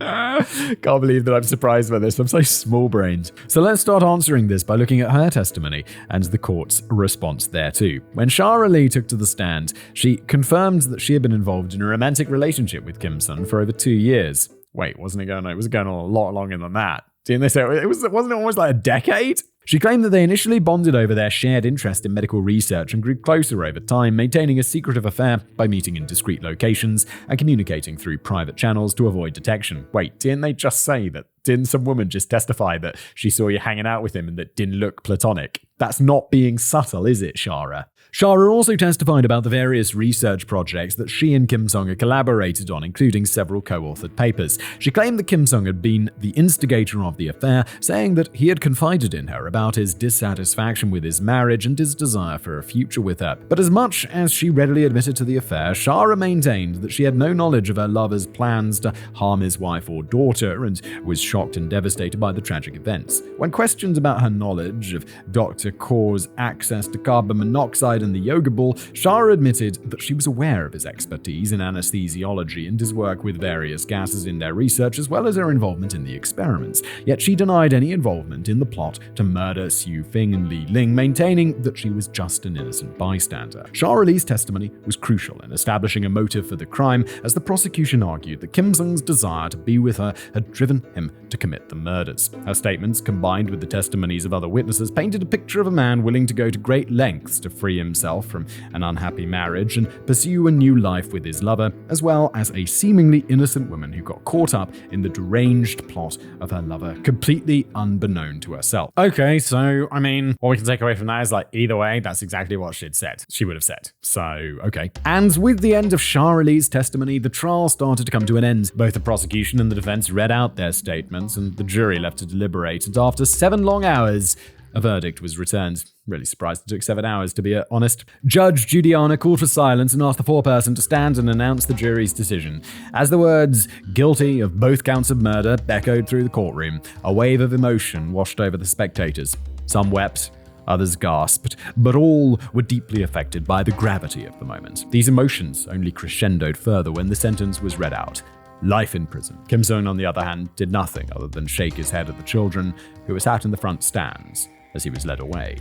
Can't believe that I'm surprised by this. I'm so small-brained. So let's start answering this by looking at her testimony and the court's response thereto. When Shara Lee took to the stand, she confirmed that she had been involved in a romantic relationship with Kim Sun for over 2 years. Wait, wasn't it going on? It was going on a lot longer than that. Didn't they say wasn't it almost like a decade? She claimed that they initially bonded over their shared interest in medical research and grew closer over time, maintaining a secretive affair by meeting in discreet locations and communicating through private channels to avoid detection. Wait, didn't they just say that? Didn't some woman just testify that she saw you hanging out with him and that didn't look platonic? That's not being subtle, is it, Shara? Shara also testified about the various research projects that she and Kim Sun had collaborated on, including several co-authored papers. She claimed that Kim Sun had been the instigator of the affair, saying that he had confided in her about his dissatisfaction with his marriage and his desire for a future with her. But as much as she readily admitted to the affair, Shara maintained that she had no knowledge of her lover's plans to harm his wife or daughter and was shocked and devastated by the tragic events. When questioned about her knowledge of Dr. Kaur's access to carbon monoxide bed and the yoga ball, Shah admitted that she was aware of his expertise in anesthesiology and his work with various gases in their research, as well as her involvement in the experiments. Yet she denied any involvement in the plot to murder Xu Fing and Li Ling, maintaining that she was just an innocent bystander. Shah Ali's testimony was crucial in establishing a motive for the crime, as the prosecution argued that Kim Sung's desire to be with her had driven him to commit the murders. Her statements, combined with the testimonies of other witnesses, painted a picture of a man willing to go to great lengths to free himself from an unhappy marriage and pursue a new life with his lover, as well as a seemingly innocent woman who got caught up in the deranged plot of her lover, completely unbeknown to herself. Okay, so, I mean, what we can take away from that is, like, either way, that's exactly what she would have said. So, okay. And with the end of Shah Ali's testimony, the trial started to come to an end. Both the prosecution and the defense read out their statements, and the jury left to deliberate, and after 7 long hours, a verdict was returned. Really surprised it took 7 hours, to be honest. Judge Judiana called for silence and asked the foreperson to stand and announce the jury's decision. As the words "guilty of both counts of murder" echoed through the courtroom, a wave of emotion washed over the spectators. Some wept, others gasped, but all were deeply affected by the gravity of the moment. These emotions only crescendoed further when the sentence was read out. Life in prison. Kim Sung, on the other hand, did nothing other than shake his head at the children who were sat in the front stands as he was led away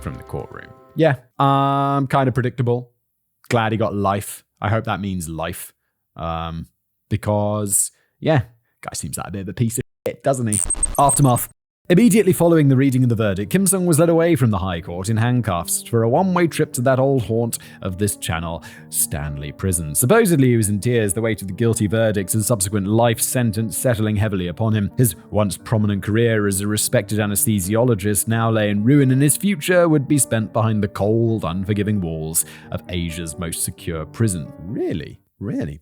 from the courtroom. Yeah, kind of predictable. Glad he got life. I hope that means life. Because, yeah, guy seems like a bit of a piece of shit, doesn't he? Aftermath. Immediately following the reading of the verdict, Kim Sung was led away from the High Court in handcuffs for a one-way trip to that old haunt of this channel, Stanley Prison. Supposedly he was in tears, the weight of the guilty verdicts and subsequent life sentence settling heavily upon him. His once prominent career as a respected anesthesiologist now lay in ruin, and his future would be spent behind the cold, unforgiving walls of Asia's most secure prison. Really?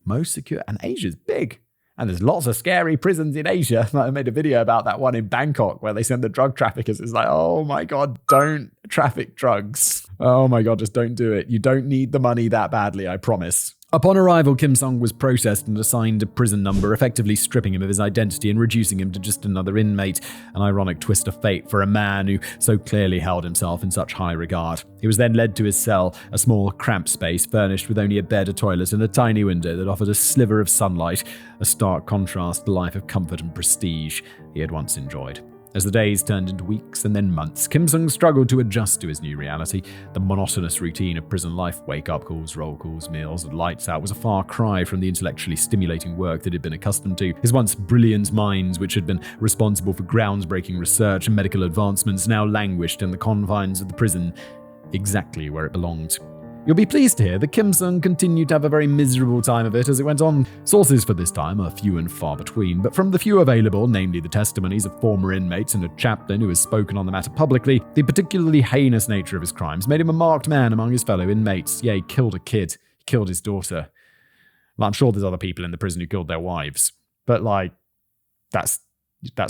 Most secure? And Asia's big. And there's lots of scary prisons in Asia. I made a video about that one in Bangkok where they send the drug traffickers. It's like, oh my God, don't traffic drugs. Oh my God, just don't do it. You don't need the money that badly, I promise. Upon arrival, Kim Sung was processed and assigned a prison number, effectively stripping him of his identity and reducing him to just another inmate. An ironic twist of fate for a man who so clearly held himself in such high regard. He was then led to his cell, a small, cramped space furnished with only a bed, a toilet, and a tiny window that offered a sliver of sunlight, a stark contrast to the life of comfort and prestige he had once enjoyed. As the days turned into weeks and then months, Kim Sung struggled to adjust to his new reality. The monotonous routine of prison life, wake-up calls, roll calls, meals, and lights out, was a far cry from the intellectually stimulating work that he'd been accustomed to. His once brilliant minds, which had been responsible for groundbreaking research and medical advancements, now languished in the confines of the prison, exactly where it belonged. You'll be pleased to hear that Kim Sung continued to have a very miserable time of it as it went on. Sources for this time are few and far between, but from the few available, namely the testimonies of former inmates and a chaplain who has spoken on the matter publicly, the particularly heinous nature of his crimes made him a marked man among his fellow inmates. Yeah, he killed a kid. He killed his daughter. Well, I'm sure there's other people in the prison who killed their wives, but that's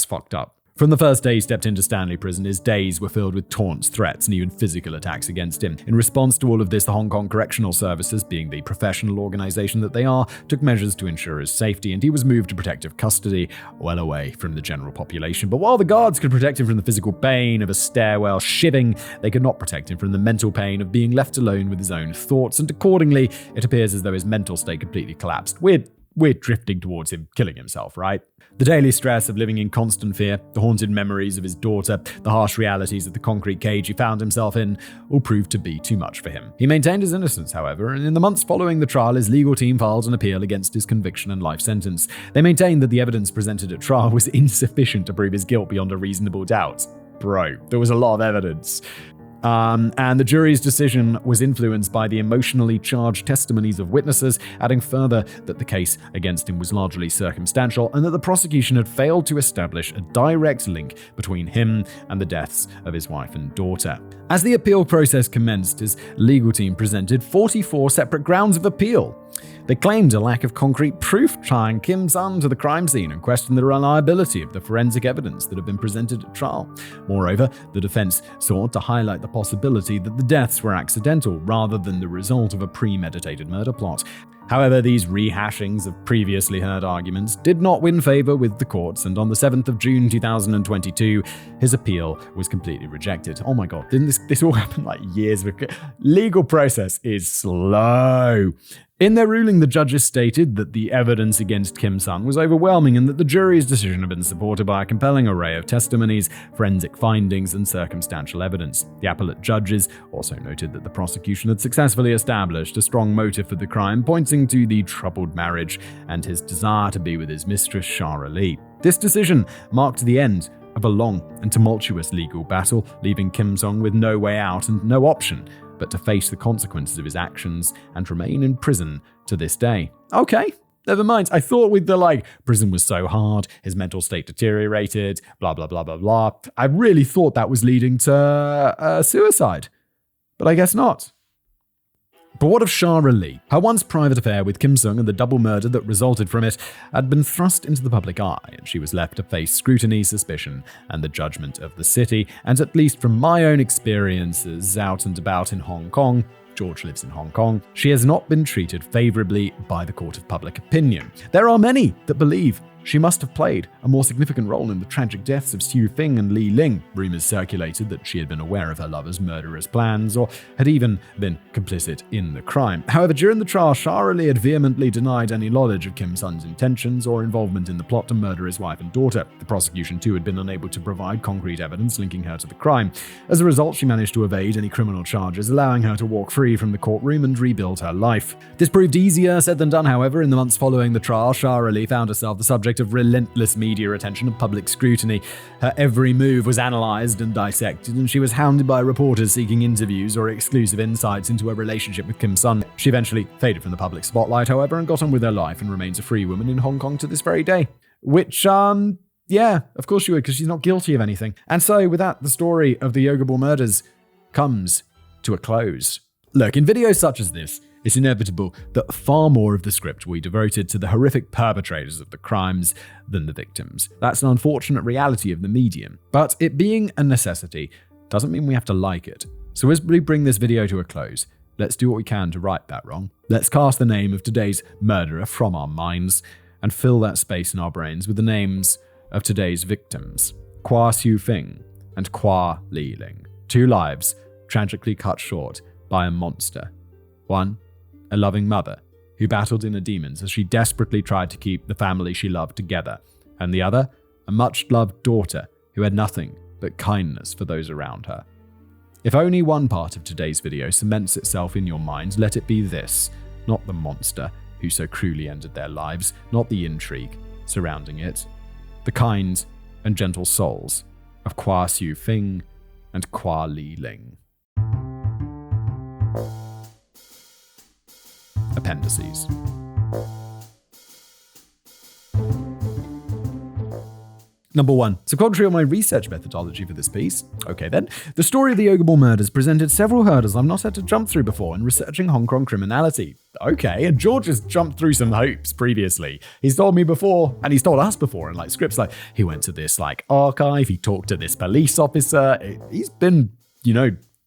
fucked up. From the first day he stepped into Stanley Prison, his days were filled with taunts, threats, and even physical attacks against him. In response to all of this, the Hong Kong Correctional Services, being the professional organization that they are, took measures to ensure his safety, and he was moved to protective custody, well away from the general population. But while the guards could protect him from the physical pain of a stairwell shivving, they could not protect him from the mental pain of being left alone with his own thoughts, and accordingly, it appears as though his mental state completely collapsed. We're drifting towards him killing himself, right? The daily stress of living in constant fear, the haunted memories of his daughter, the harsh realities of the concrete cage he found himself in, all proved to be too much for him. He maintained his innocence, however, and in the months following the trial, his legal team filed an appeal against his conviction and life sentence. They maintained that the evidence presented at trial was insufficient to prove his guilt beyond a reasonable doubt. Bro, there was a lot of evidence. And the jury's decision was influenced by the emotionally charged testimonies of witnesses, adding further that the case against him was largely circumstantial and that the prosecution had failed to establish a direct link between him and the deaths of his wife and daughter. As the appeal process commenced, his legal team presented 44 separate grounds of appeal. They claimed a lack of concrete proof tying Kim Sun to the crime scene and questioned the reliability of the forensic evidence that had been presented at trial. Moreover, the defense sought to highlight the possibility that the deaths were accidental rather than the result of a premeditated murder plot. However, these rehashings of previously heard arguments did not win favor with the courts, and on the 7th of June 2022, his appeal was completely rejected. Oh my god, didn't this all happen like years ago? Legal process is slow. In their ruling, the judges stated that the evidence against Kim Sun was overwhelming and that the jury's decision had been supported by a compelling array of testimonies, forensic findings, and circumstantial evidence. The appellate judges also noted that the prosecution had successfully established a strong motive for the crime, pointing to the troubled marriage and his desire to be with his mistress, Shara Lee. This decision marked the end of a long and tumultuous legal battle, leaving Kim Sung with no way out and no option but to face the consequences of his actions and remain in prison to this day. Okay, never mind. I thought with the prison was so hard, his mental state deteriorated, blah, blah, blah, blah, blah. I really thought that was leading to suicide. But I guess not. But what of Shara Lee? Her once private affair with Kim Sung and the double murder that resulted from it had been thrust into the public eye, and she was left to face scrutiny, suspicion, and the judgment of the city. And at least from my own experiences out and about in Hong Kong, George lives in Hong Kong, she has not been treated favorably by the court of public opinion. There are many that believe she must have played a more significant role in the tragic deaths of Xu Fing and Li Ling. Rumors circulated that she had been aware of her lover's murderous plans or had even been complicit in the crime. However, during the trial, Shara Lee had vehemently denied any knowledge of Kim Sun's intentions or involvement in the plot to murder his wife and daughter. The prosecution, too, had been unable to provide concrete evidence linking her to the crime. As a result, she managed to evade any criminal charges, allowing her to walk free from the courtroom and rebuild her life. This proved easier said than done, however. In the months following the trial, Shara Lee found herself the subject of relentless media attention and public scrutiny. Her every move was analysed and dissected, and she was hounded by reporters seeking interviews or exclusive insights into her relationship with Kim Sun. She eventually faded from the public spotlight, however, and got on with her life and remains a free woman in Hong Kong to this very day. Which, yeah, of course she would, because she's not guilty of anything. And so, with that, the story of the Yoga Ball murders comes to a close. Look, in videos such as this, it's inevitable that far more of the script will be devoted to the horrific perpetrators of the crimes than the victims. That's an unfortunate reality of the medium. But it being a necessity doesn't mean we have to like it. So as we bring this video to a close, let's do what we can to right that wrong. Let's cast the name of today's murderer from our minds and fill that space in our brains with the names of today's victims, Kwa Xu Fing and Kwa Li Ling. 2 lives tragically cut short by a monster. One, a loving mother who battled inner demons as she desperately tried to keep the family she loved together. And the other, a much-loved daughter who had nothing but kindness for those around her. If only one part of today's video cements itself in your mind, let it be this, not the monster who so cruelly ended their lives, not the intrigue surrounding it, the kind and gentle souls of Kwa Xu Fing and Kwa Li Ling. Appendices. Number 1. So contrary on my research methodology for this piece, okay then, the story of the Yoga Ball murders presented several hurdles I've not had to jump through before in researching Hong Kong criminality. Okay, and George has jumped through some hoops previously. He's told me before, and he's told us before in scripts he went to this archive, he talked to this police officer. He's been,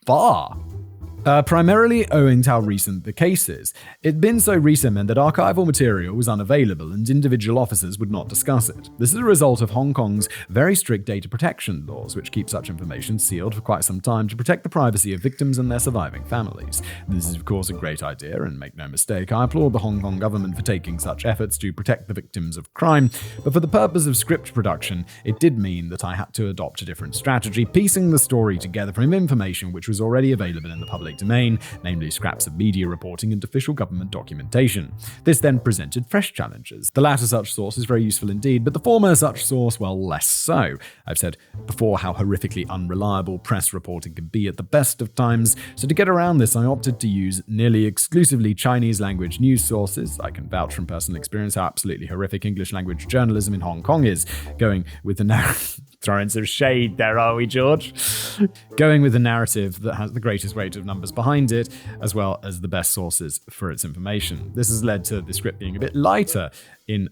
far. Primarily owing to how recent the case is. It'd been so recent meant that archival material was unavailable and individual officers would not discuss it. This is a result of Hong Kong's very strict data protection laws, which keep such information sealed for quite some time to protect the privacy of victims and their surviving families. This is of course a great idea, and make no mistake, I applaud the Hong Kong government for taking such efforts to protect the victims of crime, but for the purpose of script production, it did mean that I had to adopt a different strategy, piecing the story together from information which was already available in the public domain, namely scraps of media reporting and official government documentation. This then presented fresh challenges. The latter such source is very useful indeed, but the former such source, well, less so. I've said before how horrifically unreliable press reporting can be at the best of times, so to get around this, I opted to use nearly exclusively Chinese language news sources. I can vouch from personal experience how absolutely horrific English language journalism in Hong Kong is, going with the narrative. Throwing some shade there, are we, George? Going with the narrative that has the greatest weight of numbers numbers behind it, as well as the best sources for its information. This has led to the script being a bit lighter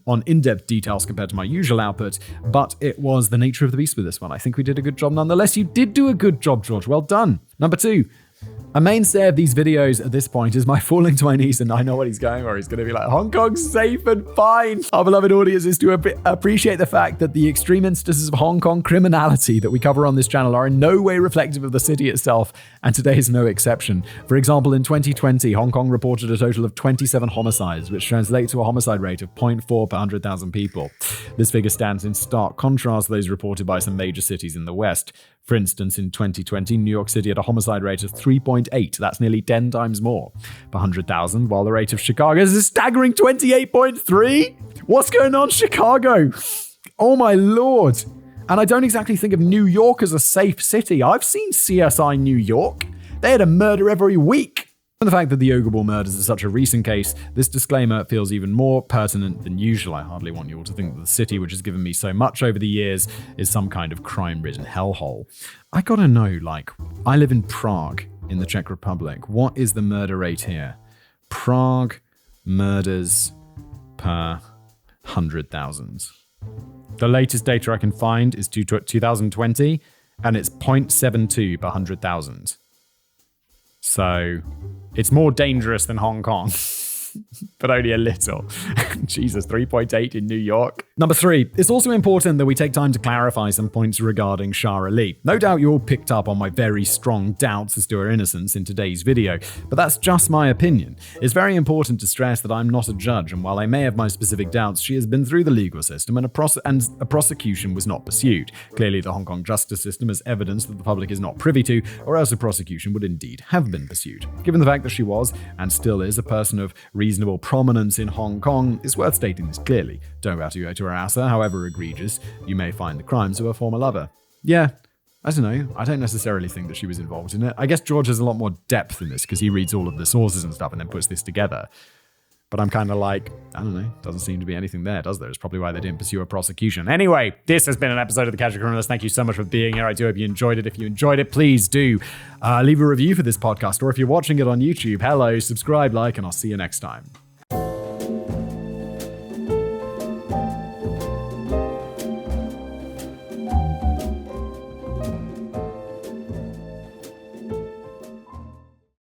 on in-depth details compared to my usual output, but it was the nature of the beast with this one. I think we did a good job nonetheless. You did do a good job, George. Well done. Number 2. A mainstay of these videos at this point is my falling to my knees, and I know what he's going for. He's going to be like, Hong Kong's safe and fine. Our beloved audience is to appreciate the fact that the extreme instances of Hong Kong criminality that we cover on this channel are in no way reflective of the city itself, and today is no exception. For example, in 2020, Hong Kong reported a total of 27 homicides, which translate to a homicide rate of 0.4 per 100,000 people. This figure stands in stark contrast to those reported by some major cities in the West. For instance, in 2020, New York City had a homicide rate of 3.8. That's nearly 10 times more per 100,000, while the rate of Chicago is a staggering 28.3. What's going on, Chicago? Oh my lord. And I don't exactly think of New York as a safe city. I've seen CSI New York. They had a murder every week. And the fact that the Ogle murders is such a recent case, this disclaimer feels even more pertinent than usual. I hardly want you all to think that the city, which has given me so much over the years, is some kind of crime-ridden hellhole. I gotta know, I live in Prague, in the Czech Republic. What is the murder rate here? Prague murders per 100,000. The latest data I can find is 2020, and it's 0.72 per 100,000. So it's more dangerous than Hong Kong, but only a little. Jesus, 3.8 in New York. Number 3, it's also important that we take time to clarify some points regarding Shara Lee. No doubt you all picked up on my very strong doubts as to her innocence in today's video, but that's just my opinion. It's very important to stress that I'm not a judge, and while I may have my specific doubts, she has been through the legal system and a prosecution was not pursued. Clearly, the Hong Kong justice system is evidence that the public is not privy to, or else a prosecution would indeed have been pursued. Given the fact that she was, and still is, a person of reasonable prominence in Hong Kong, it's worth stating this clearly. Don't bow to harass her, however egregious you may find the crimes of her former lover. Yeah, I don't know. I don't necessarily think that she was involved in it. I guess George has a lot more depth in this because he reads all of the sources and stuff and then puts this together. But I'm kind of like, I don't know, doesn't seem to be anything there, does there? It's probably why they didn't pursue a prosecution. Anyway, this has been an episode of The Casual Criminalist. Thank you so much for being here. I do hope you enjoyed it. If you enjoyed it, please do leave a review for this podcast. Or if you're watching it on YouTube, hello, subscribe, like, and I'll see you next time.